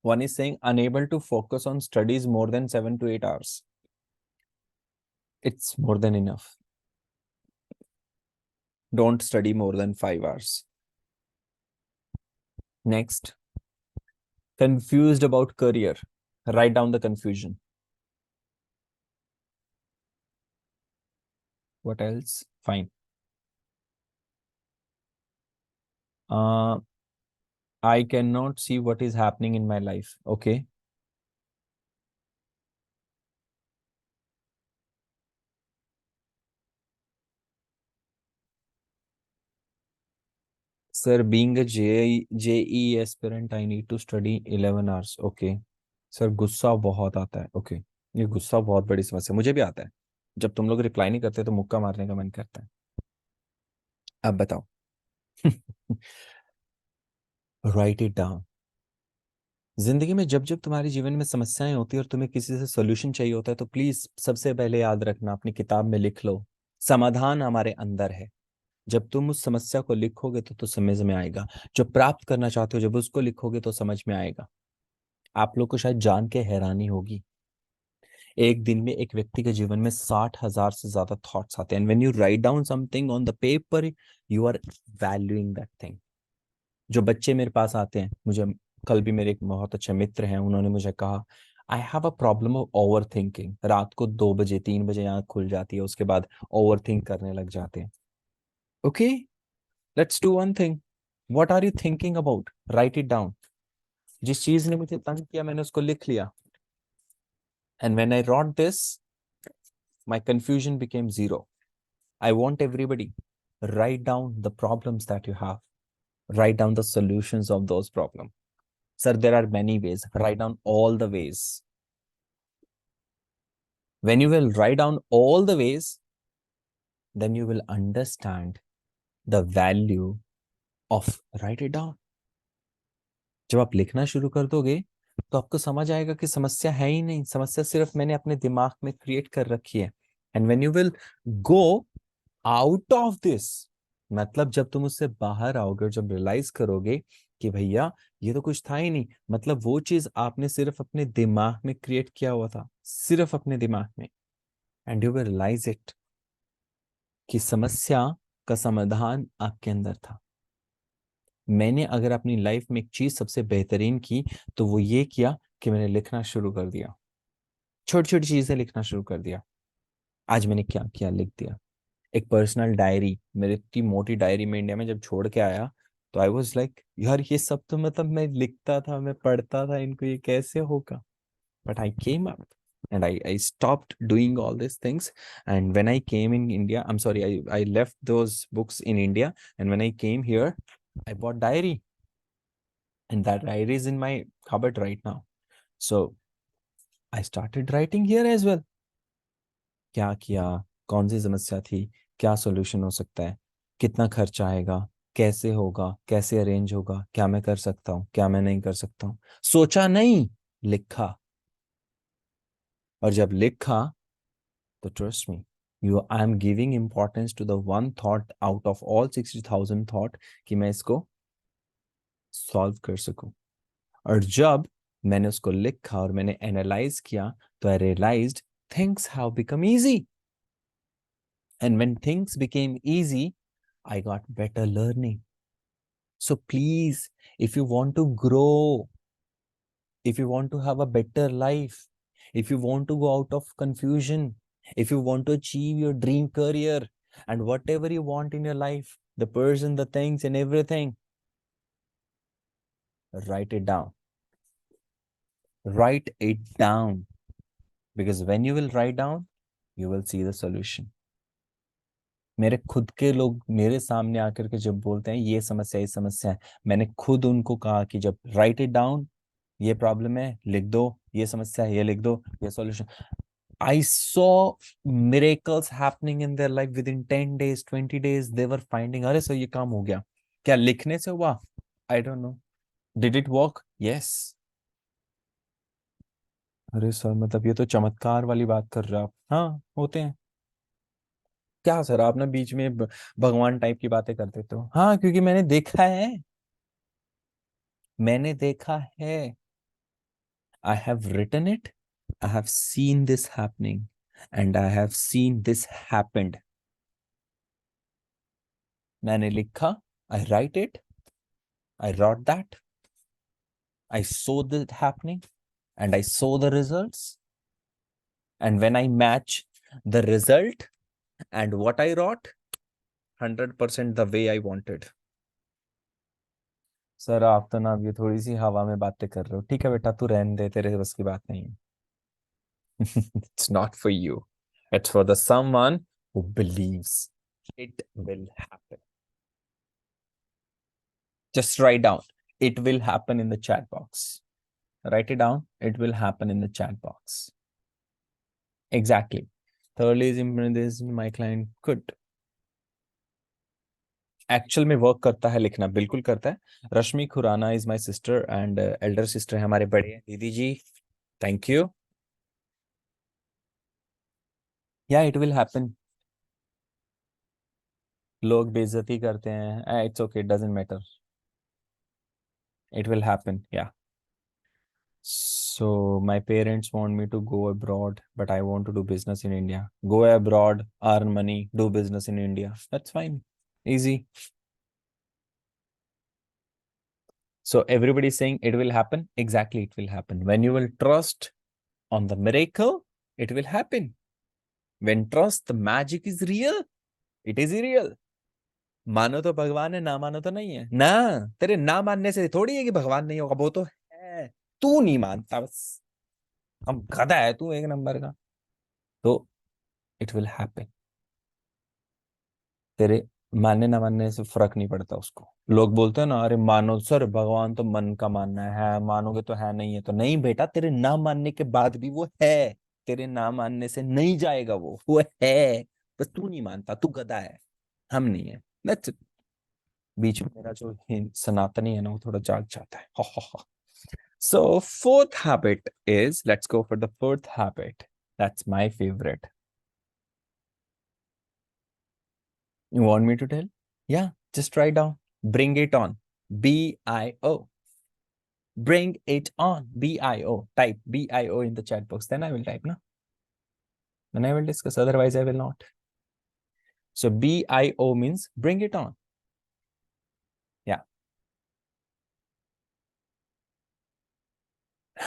One is saying unable to focus on studies more than 7 to 8 hours. It's more than enough. Don't study more than 5 hours. Next, confused about career. Write down the confusion. What else? Fine. I cannot see what is happening in my life. Okay. Sir, being a JEE aspirant, I need to study 11 hours. Okay. Sir गुस्सा बहुत आता है. Okay ये गुस्सा बहुत बड़ी समस्या मुझे भी आता है. जब तुम लोग रिप्लाई नहीं करते तो मुक्का मारने का मन करता है. अब बताओ. Right it down. जिंदगी में जब जब तुम्हारे जीवन में समस्याएं होती है और तुम्हें किसी से सोल्यूशन चाहिए होता है तो प्लीज सबसे पहले याद रखना, अपनी किताब में लिख लो, समाधान हमारे अंदर है. जब तुम उस समस्या को लिखोगे तो समझ में आएगा. जो प्राप्त करना चाहते हो जब उसको लिखोगे तो समझ में आएगा. आप लोग को शायद जान के हैरानी होगी, एक दिन में एक व्यक्ति के जीवन में 60,000 से ज्यादा थॉट्स आते हैं. When you write down something on the paper you are valuing that thing. जो बच्चे मेरे पास आते हैं, मुझे कल भी मेरे एक बहुत अच्छे मित्र हैं, उन्होंने मुझे कहा I have a problem of over thinking. रात को 2 बजे 3 बजे आंख खुल जाती है, उसके बाद ओवर थिंक करने लग जाते हैं. Okay, let's do one thing. What are you thinking about? Write it down. जिस चीज ने मुझे तंग किया मैंने उसको लिख लिया. And when I wrote this my confusion became zero. I want everybody, write down the problems that you have. Write down the solutions of those problems. Sir, there are many ways. Write down all the ways. When you will write down all the ways, then you will understand the value of write it down. जब आप लिखना शुरू कर दोगे तो आपको समझ आएगा कि समस्या है ही नहीं, समस्या सिर्फ मैंने अपने दिमाग में क्रिएट कर रखी है. And when you will go out of this, मतलब जब तुम उससे बाहर आओगे और जब रियलाइज करोगे कि भैया ये तो कुछ था ही नहीं, मतलब वो चीज आपने सिर्फ अपने दिमाग में क्रिएट किया हुआ था, सिर्फ अपने दिमाग में. And you will realize it कि समस्या का समाधान आपके अंदर था. मैंने अगर अपनी लाइफ में एक चीज सबसे बेहतरीन की तो वो ये किया कि मैंने लिखना शुरू कर दिया. छोटी छोटी चीजें लिखना शुरू कर दिया. आज मैंने क्या किया, लिख दिया. एक पर्सनल डायरी, मेरी इतनी मोटी डायरी में इंडिया में जब छोड़ के आया तो आई वाज लाइक यार ये सब तो मतलब मैं लिखता था, मैं पढ़ता था, इनको ये कैसे होगा. But I came up and I stopped doing all these things. And when I came in India, I'm sorry, I left those books in India, and when I came here I bought diary, and that diary is in my cupboard right now. So I started writing here as well. क्या किया, कौन सी समस्या थी, क्या solution हो सकता है, कितना खर्चा आएगा, कैसे होगा, कैसे अरेंज होगा, क्या मैं कर सकता हूँ, क्या मैं नहीं कर सकता हूँ. सोचा नहीं, लिखा. और जब लिखा तो trust me, you I am giving importance to the one thought out of all 60,000 thought कि मैं इसको सॉल्व कर सकूं. और जब मैंने उसको लिखा और मैंने एनालाइज किया तो I realised things have become easy. And when things became easy, I got better learning. So please, if you want to grow, if you want to have a better life, if you want to go out of confusion, if you want to achieve your dream career and whatever you want in your life, the person, the things, and everything, write it down. Write it down. Because when you will write down, you will see the solution. मेरे खुद के लोग मेरे सामने आकर के जब बोलते हैं ये समस्या है, मैंने खुद उनको कहा कि जब राइट इट डाउन, ये प्रॉब्लम है लिख दो, ये समस्या है ये लिख दो, ये solution. I saw miracles happening in their life with in 10 days 20 days. They were finding अरे सर ये काम हो गया. क्या लिखने से हुआ? आई don't no. Did it work? Yes. अरे सर मतलब ये तो चमत्कार वाली बात कर रहे हो आप. हाँ होते हैं. क्या सर आप ना बीच में भगवान टाइप की बातें कर देते हो. हाँ क्योंकि मैंने देखा है, मैंने देखा है. I have written it, I have seen this happening, and I have seen this happened. मैंने लिखा, I write it, I wrote that, I saw that happening, and I saw the results. And when I match the result and what I wrote, 100% the way I wanted. Sir आप तो ना ये थोड़ी सी हवा में बातें कर रहे हो. ठीक है बेटा तू रहने दे, तेरे बस की बात नहीं है. It's not for you. It's for the someone who believes it will happen. Just write down. It will happen in the chat box. Write it down. It will happen in the chat box. Exactly. Thirdly is implement this my client could. Actual में work करता है लिखना, बिल्कुल करता है. Rashmi Khurana is my sister and elder sister है हमारे बड़े दीदी ji. Thank you. Yeah it will happen. लोग बेइज्जती करते हैं. It's okay, doesn't matter. It will happen. Yeah. So my parents want me to go abroad, but I want to do business in India. Go abroad, earn money, do business in India. That's fine. Easy. So everybody is saying it will happen. Exactly, it will happen. When you will trust on the miracle, it will happen. When trust, the magic is real. It is real. मानो तो भगवान है, ना मानो तो नहीं है ना. तेरे ना मानने से थोड़ी है कि भगवान नहीं होगा, वो तो है. तू नहीं मानता बस. हम गधा है तू एक नंबर का. तो इट विल हैपन. तेरे मानने ना मानने से फर्क नहीं पड़ता उसको. लोग बोलते हैं ना, अरे मानो सर, भगवान तो मन का मानना है, मानोगे तो है, नहीं है तो नहीं. बेटा, तेरे ना मानने के बाद भी वो है. तेरे ना मानने से नहीं जाएगा वो है. बस तू नहीं मानता, तू गधा है, हम नहीं है. That's it. बीच में मेरा जो सनातनी है ना, वो थोड़ा जाग जाता है. हा हा हा. So fourth habit is, let's go for the fourth habit. That's my favorite. You want me to tell? Yeah, just write down. Bring it on. BIO. Bring it on. BIO. Type BIO in the chat box. Then I will type, no? Then I will discuss. Otherwise, I will not. So BIO means bring it on. Yeah.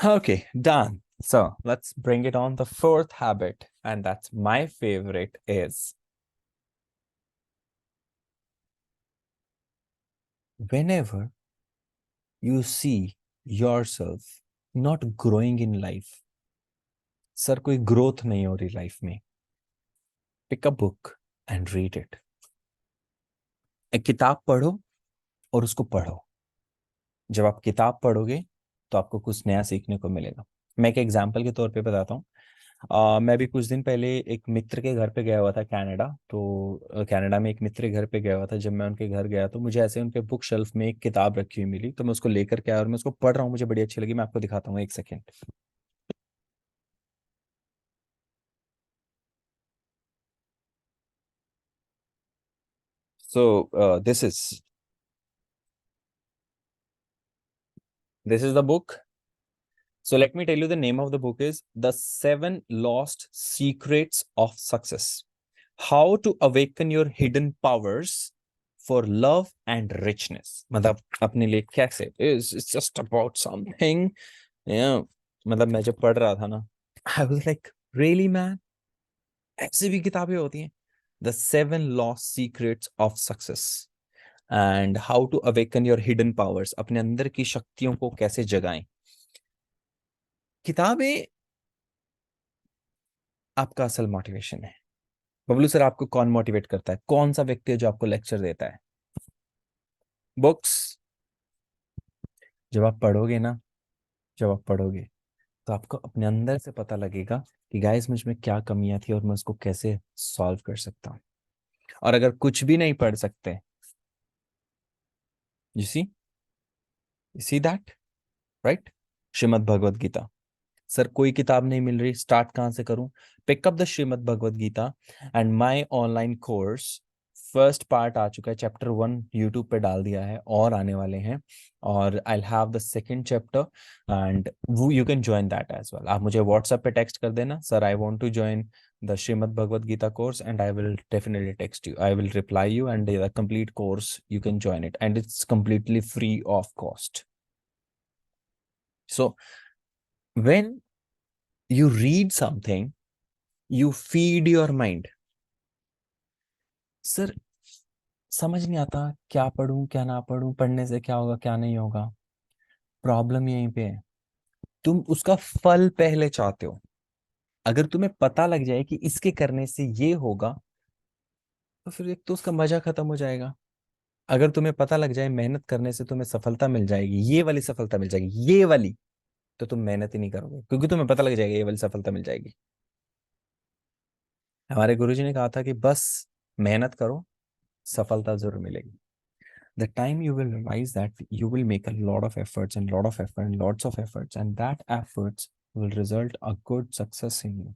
Okay, done. So let's bring it on. The fourth habit, and that's my favorite, is whenever you see yourself not growing in life, sir कोई growth नहीं हो रही life में, pick a book and read it. एक किताब पढ़ो और उसको पढ़ो. जब आप किताब पढ़ोगे तो आपको कुछ नया सीखने को मिलेगा. मैं एक एग्जांपल के तौर पे बताता हूँ. मैं भी कुछ दिन पहले एक मित्र के घर पे गया हुआ था कनाडा. तो कनाडा में एक मित्र के घर पे गया हुआ था. जब मैं उनके घर गया तो मुझे ऐसे उनके बुक शेल्फ में एक किताब रखी हुई मिली. तो मैं उसको लेकर के आया और मैं उसको पढ़ रहा हूँ. मुझे बड़ी अच्छी लगी. मैं आपको दिखाता हूँ, एक second. So this is the book. So let me tell you, the name of the book is The Seven Lost Secrets of Success. How to Awaken Your Hidden Powers for Love and Richness. मतलब अपने लिए कैसे. It's just about something. Yeah. मतलब मैं जब पढ़ रहा था ना, I was like, really man? ऐसी भी किताबें होती हैं. The Seven Lost Secrets of Success. And How to Awaken Your Hidden Powers. अपने अंदर की शक्तियों को कैसे जगाएं. किताबें आपका असल मोटिवेशन है. बबलू सर, आपको कौन मोटिवेट करता है? कौन सा व्यक्ति है जो आपको लेक्चर देता है? बुक्स. जब आप पढ़ोगे ना, जब आप पढ़ोगे तो आपको अपने अंदर से पता लगेगा कि गाइस मुझ में क्या कमियां थी और मैं उसको कैसे सॉल्व कर सकता हूँ. और अगर कुछ भी नहीं पढ़ सकते, you see that, right? Shrimad Bhagavad Gita. Sir कोई किताब नहीं मिल रही, स्टार्ट कहाँ से करूं? Pick up the Shrimad Bhagavad Gita and my online course. First part आ चुका है, चैप्टर 1 यूट्यूब पे डाल दिया है और आने वाले हैं. और I have the second chapter and you can join that as well. आप मुझे व्हाट्सएप पे टेक्स्ट कर देना, sir I want to join the Shrimad Bhagavad Gita course, and I will definitely text you. I will reply you and the complete course you can join it and it's completely free of cost. So when you read something, you feed your mind. Sir समझ नहीं आता क्या पढूं क्या ना पढूं, पढ़ने से क्या होगा क्या नहीं होगा. प्रॉब्लम यहीं पे है, तुम उसका फल पहले चाहते हो. अगर तुम्हें पता लग जाए कि इसके करने से ये होगा, तो फिर एक तो उसका मजा खत्म हो जाएगा. अगर तुम्हें पता लग जाए मेहनत करने से तुम्हें सफलता मिल जाएगी, ये वाली सफलता मिल जाएगी, ये वाली, तो तुम मेहनत ही नहीं करोगे, क्योंकि तुम्हें पता लग जाएगा ये वाली सफलता मिल जाएगी। हमारे गुरुजी ने कहा था कि बस मेहनत करो, सफलता जरूर मिलेगी। The time you will realize that you will make a lot of efforts and lot of effort and lots of efforts, and that efforts will result a good success in you.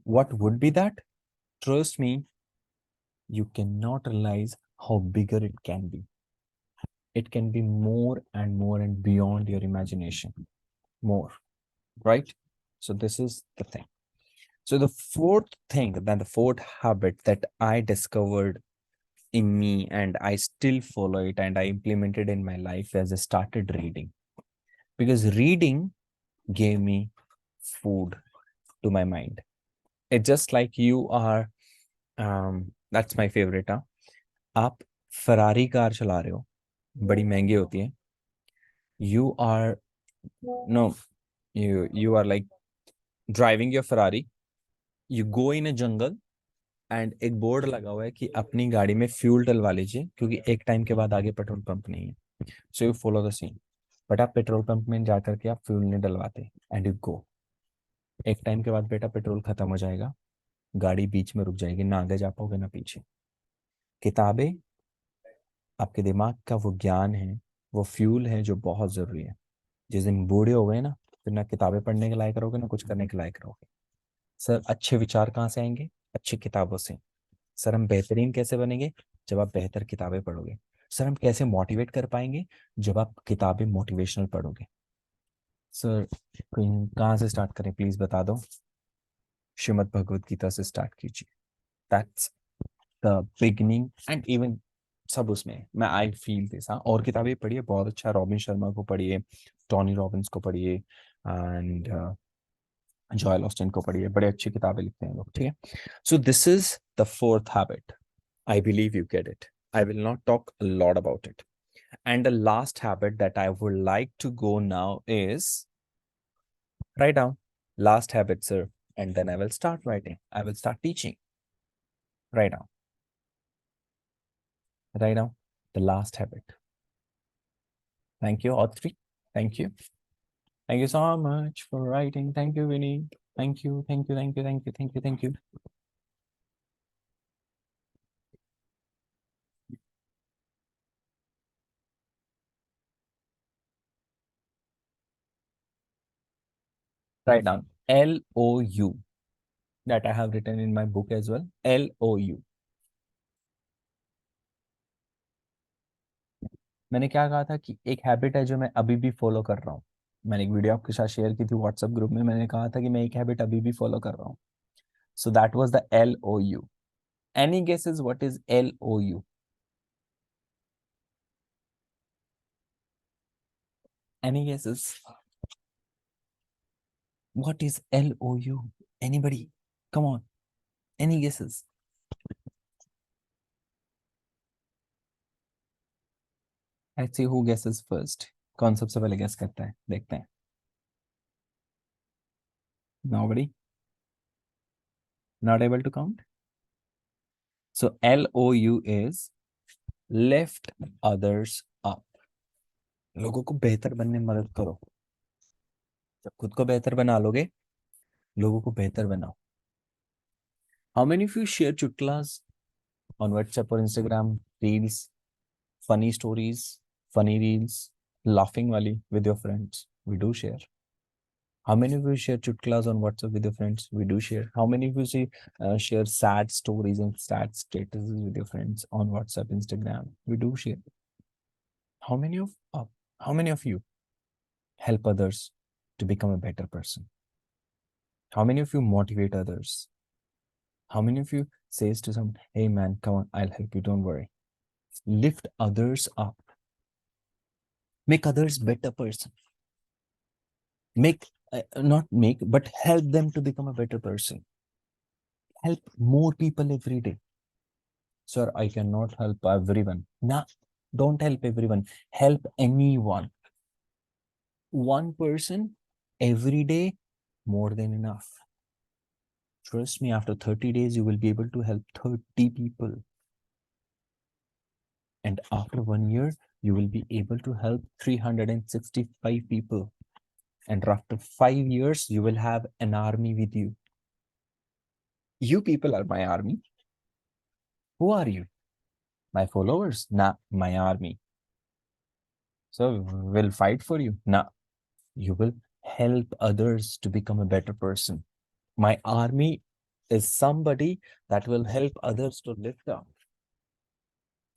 What would be that? Trust me, you cannot realize how bigger it can be. It can be more and beyond your imagination. More, right? So this is the thing. So the fourth thing, then the fourth habit that I discovered in me and I still follow it and I implemented in my life as I started reading. Because reading gave me food to my mind. It's just like you are, that's my favorite. आप Ferrari car चला रहे हो, बड़ी महंगी होती है. You are no, you are like driving your Ferrari. You go in a jungle and एक board लगा हुआ है कि अपनी गाड़ी में फ्यूल डलवा लीजिए, क्योंकि एक टाइम के बाद आगे पेट्रोल पंप नहीं है. So you follow the scene. But आप पेट्रोल पंप में जा करके आप फ्यूल नहीं डलवाते एंड यू गो. एक टाइम के बाद बेटा पेट्रोल खत्म हो जाएगा, गाड़ी बीच में रुक जाएगी, ना आगे जा पाओगे ना पीछे. किताबें आपके दिमाग का वो ज्ञान है, वो फ्यूल है जो बहुत जरूरी है. जिस दिन बूढ़े हो गए ना, फिर ना किताबें पढ़ने के लायक रहोगे ना कुछ करने के लायक रहोगे. सर अच्छे विचार कहाँ से आएंगे? अच्छी किताबों से. सर हम बेहतरीन कैसे बनेंगे? जब आप बेहतर किताबें पढ़ोगे. सर हम कैसे मोटिवेट कर पाएंगे? जब आप किताबें मोटिवेशनल पढ़ोगे. सर कहाँ से स्टार्ट करें प्लीज बता दो. श्रीमद् भगवत गीता से स्टार्ट कीजिए. That's the beginning and even सब उसमें मैं आई फील दिस. हाँ, और किताबें पढ़िए, बहुत अच्छा. रॉबिन शर्मा को पढ़िए, टॉनी रॉबिन्स को पढ़िए एंड जॉयल ऑस्टिन को पढ़िए. बड़े अच्छी किताबें लिखते हैं लोग, ठीक है. सो this is the fourth habit. I believe you get it. I will not talk a lot about it. And the last habit that I would like to go now is write down. Last habit, sir. And then I will start writing. I will start teaching. Write down. Write down the last habit. Thank you, all three. Thank you. Thank you so much for writing. Thank you, Vinny. Thank you. Thank you. Thank you. Thank you. Thank you. Thank you. Write down LOU that I have written in my book as well. LOU. मैंने क्या कहा था कि एक habit है जो मैं अभी भी फॉलो कर रहा हूँ. मैंने एक वीडियो आपके साथ शेयर की थी व्हाट्सएप ग्रुप में. मैंने कहा था कि मैं एक हैबिट अभी भी फॉलो कर रहा हूँ. So that was the LOU. Any guesses what is LOU? Any guesses what is LOU? Anybody, come on. Any guesses? Let's see who guesses first. कौन सबसे पहले गेस करता है, देखते हैं. Nobody? Not able to count? So LOU is lift others up. लोगों को बेहतर बनने में मदद करो. जब खुद को बेहतर बना लोगे, लोगों को बेहतर बनाओ. How many of you share चुटकुलास on WhatsApp or Instagram reels, funny stories, funny reels, laughing wali with your friends? We do share. How many of you share chutkulas on WhatsApp with your friends? We do share. How many of you share sad stories and sad statuses with your friends on WhatsApp, Instagram? We do share. How many of how many of you help others to become a better person? How many of you motivate others? How many of you says to someone, "Hey man, come on, I'll help you. Don't worry." Lift others up. Make others better person. Make not make, but help them to become a better person. Help more people every day. Sir, I cannot help everyone. Nah, don't help everyone. Help anyone. One person every day, more than enough. Trust me, after 30 days, you will be able to help 30 people. And after 1 year, you will be able to help 365 people. And after 5 years, you will have an army with you. You people are my army. Who are you? My followers? Nah, my army. So we'll fight for you. Nah, you will help others to become a better person. My army is somebody that will help others to lift up.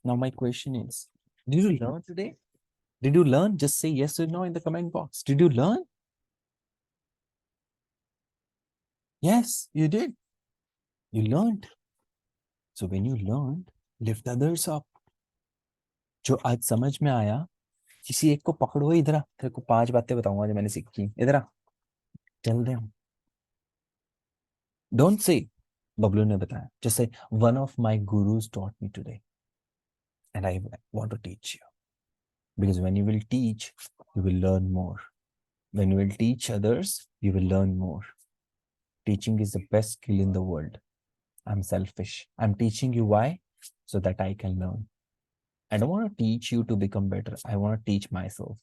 Now, my question is, did you learn today? Did you learn? Just say yes or no in the comment box. Did you learn? Yes, you did. You learned. So when you learned, lift others up. जो आज समझ में आया, किसी एक को पकड़ो, इधर आ, तेरे को 5 बातें बताऊंगा जो मैंने सीखी, इधर आ, चल दे हम. Don't say बबलू ने बताया. Just say one of my gurus taught me today and I want to teach you. Because when you will teach, you will learn more. When you will teach others, you will learn more. Teaching is the best skill in the world. I'm selfish. I'm teaching you why? So that I can learn. I don't want to teach you to become better. I want to teach myself.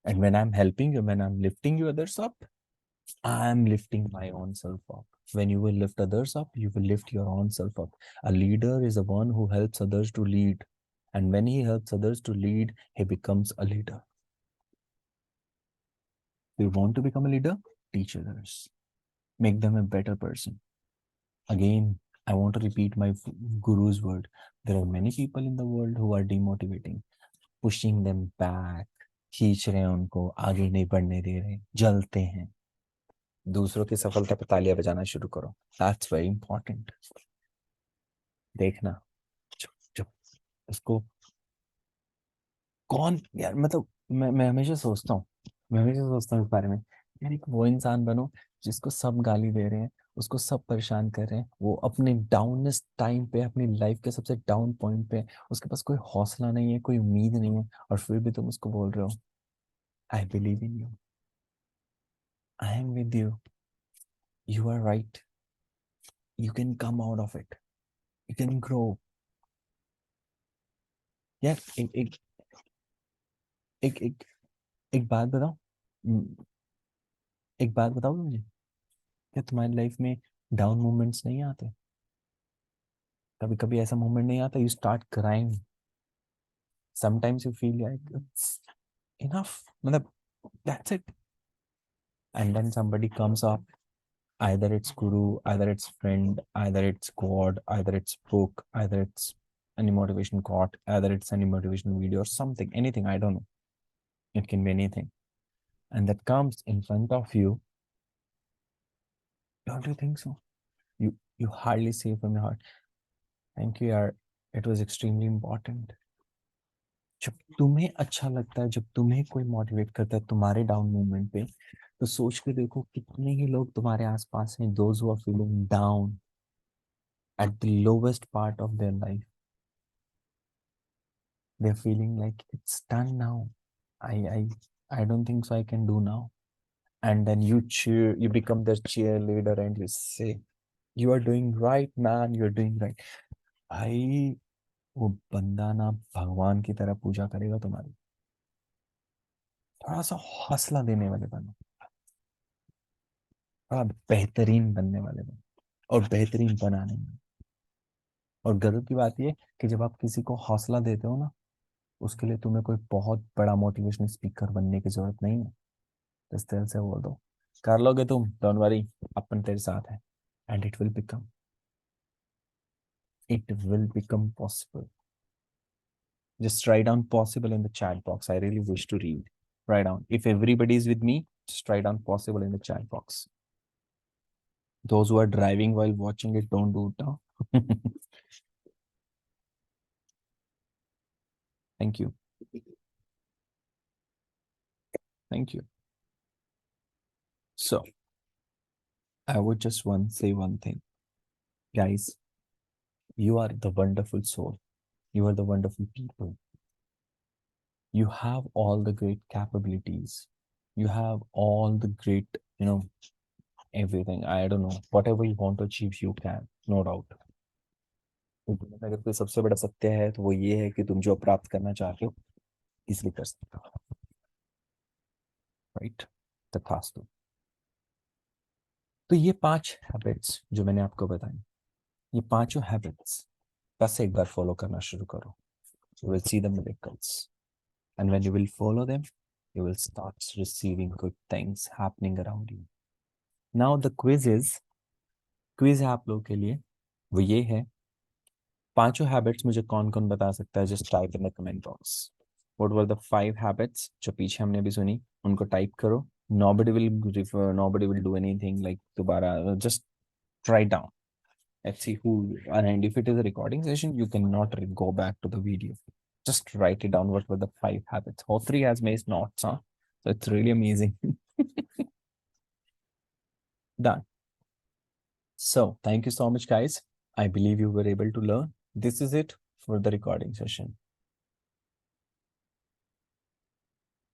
And when I'm helping you, when I'm lifting you others up, I'm lifting my own self up. When you will lift others up, you will lift your own self up. A leader is the one who helps others to lead. And when he helps others to lead, he becomes a leader. You want to become a leader? Teach others. Make them a better person. Again, I want to repeat my guru's word. There are many people in the world who are demotivating, pushing them back, खींच रहे हैं उनको, आगे नहीं बढ़ने दे रहे, जलते हैं. दूसरों की सफलता पर तालियां बजाना शुरू करो. That's very important. देखना जब जब उसको कौन यार, मतलब मैं हमेशा सोचता हूँ, मैं हमेशा सोचता हूँ इस बारे में, यार एक वो इंसान बनो जिसको सब गाली दे रहे हैं, उसको सब परेशान कर रहे हैं, वो अपने डाउनेस्ट टाइम पे, अपनी लाइफ के सबसे डाउन पॉइंट पे, उसके पास कोई हौसला नहीं है, कोई उम्मीद नहीं है, और फिर भी तुम उसको बोल रहे हो I believe in you, I am with you are right, you can come out of it, you can grow. यार एक एक एक एक एक बात बताओ, एक बात बताओ मुझे, क्या तुम्हारी लाइफ में डाउन मोमेंट्स नहीं आते? कभी कभी ऐसा मोमेंट नहीं आता, you start crying, sometimes you feel like it's enough, मतलब that's it, and then somebody comes up, either it's guru, either it's friend, either it's god, either it's book, either it's any motivation quote, either it's any motivation video or something, anything, I don't know, it can be anything, and that comes in front of you. Don't you think so? You hardly say from your heart, thank you yaar, it was extremely important. जब तुम्हें अच्छा लगता है, जब तुम्हें कोई motivate करता है तुम्हारे डाउन मोमेंट पे, तो सोच के देखो कितने ही लोग तुम्हारे आसपास हैं, those who are feeling down at the lowest part of their life, they are feeling like it's done now, I don't think so I can do now, and then you cheer, you become their cheerleader and you say you are doing right man, you are doing right. भाई वो बंदा ना भगवान की तरह पूजा करेगा तुम्हारी. थोड़ा सा हौसला देने वाले बनो, थोड़ा बेहतरीन बनने वाले बनो, और बेहतरीन बनाने में. और गर्व की बात ये कि जब आप किसी को हौसला देते हो ना, उसके लिए तुम्हें कोई बहुत बड़ा मोटिवेशनल स्पीकर बनने की जरूरत नहीं है. इस तरह से बोल दो, कर लोगे तुम, डोंट वरी, अपन तेरे साथ है, and it will become possible. Just write down possible in the chat box. I really wish to read. Write down. If everybody is with me, just write down possible in the chat box. Those who are driving while watching it, don't do it now. Thank you. Thank you. So, I would just say one thing. Guys, you are the wonderful soul. You are the wonderful people. You have all the great capabilities. You have all the great, everything. I don't know. Whatever you want to achieve, you can, no doubt. जीवन में अगर कोई सबसे बड़ा सत्य है तो वो ये है कि तुम जो प्राप्त करना चाहते हो इजली कर सकते हो, राइट? तथास्तु। तो ये 5 हैबिट्स जो मैंने आपको बताई, ये पांचों हैबिट्स बस एक बार फॉलो करना शुरू करो. You will see the miracles. And when you will follow them, you will start receiving good things happening around you. Now the quiz है आप लोगों के लिए, वो ये है, पांचों हैबिट्स मुझे कौन कौन बता सकता है? Just type in the comment box. What were the 5 habits जो पीछे हमने भी सुनी, उनको टाइप करो. Nobody will do anything like दोबारा, just write down. Let's see who, and if it is a recording session, you cannot go back to the video. Just write it down. What were the 5 habits? Hotri has made notes, huh? So it's really amazing. Done. So thank you so much, guys. I believe you were able to learn. This is it for the recording session.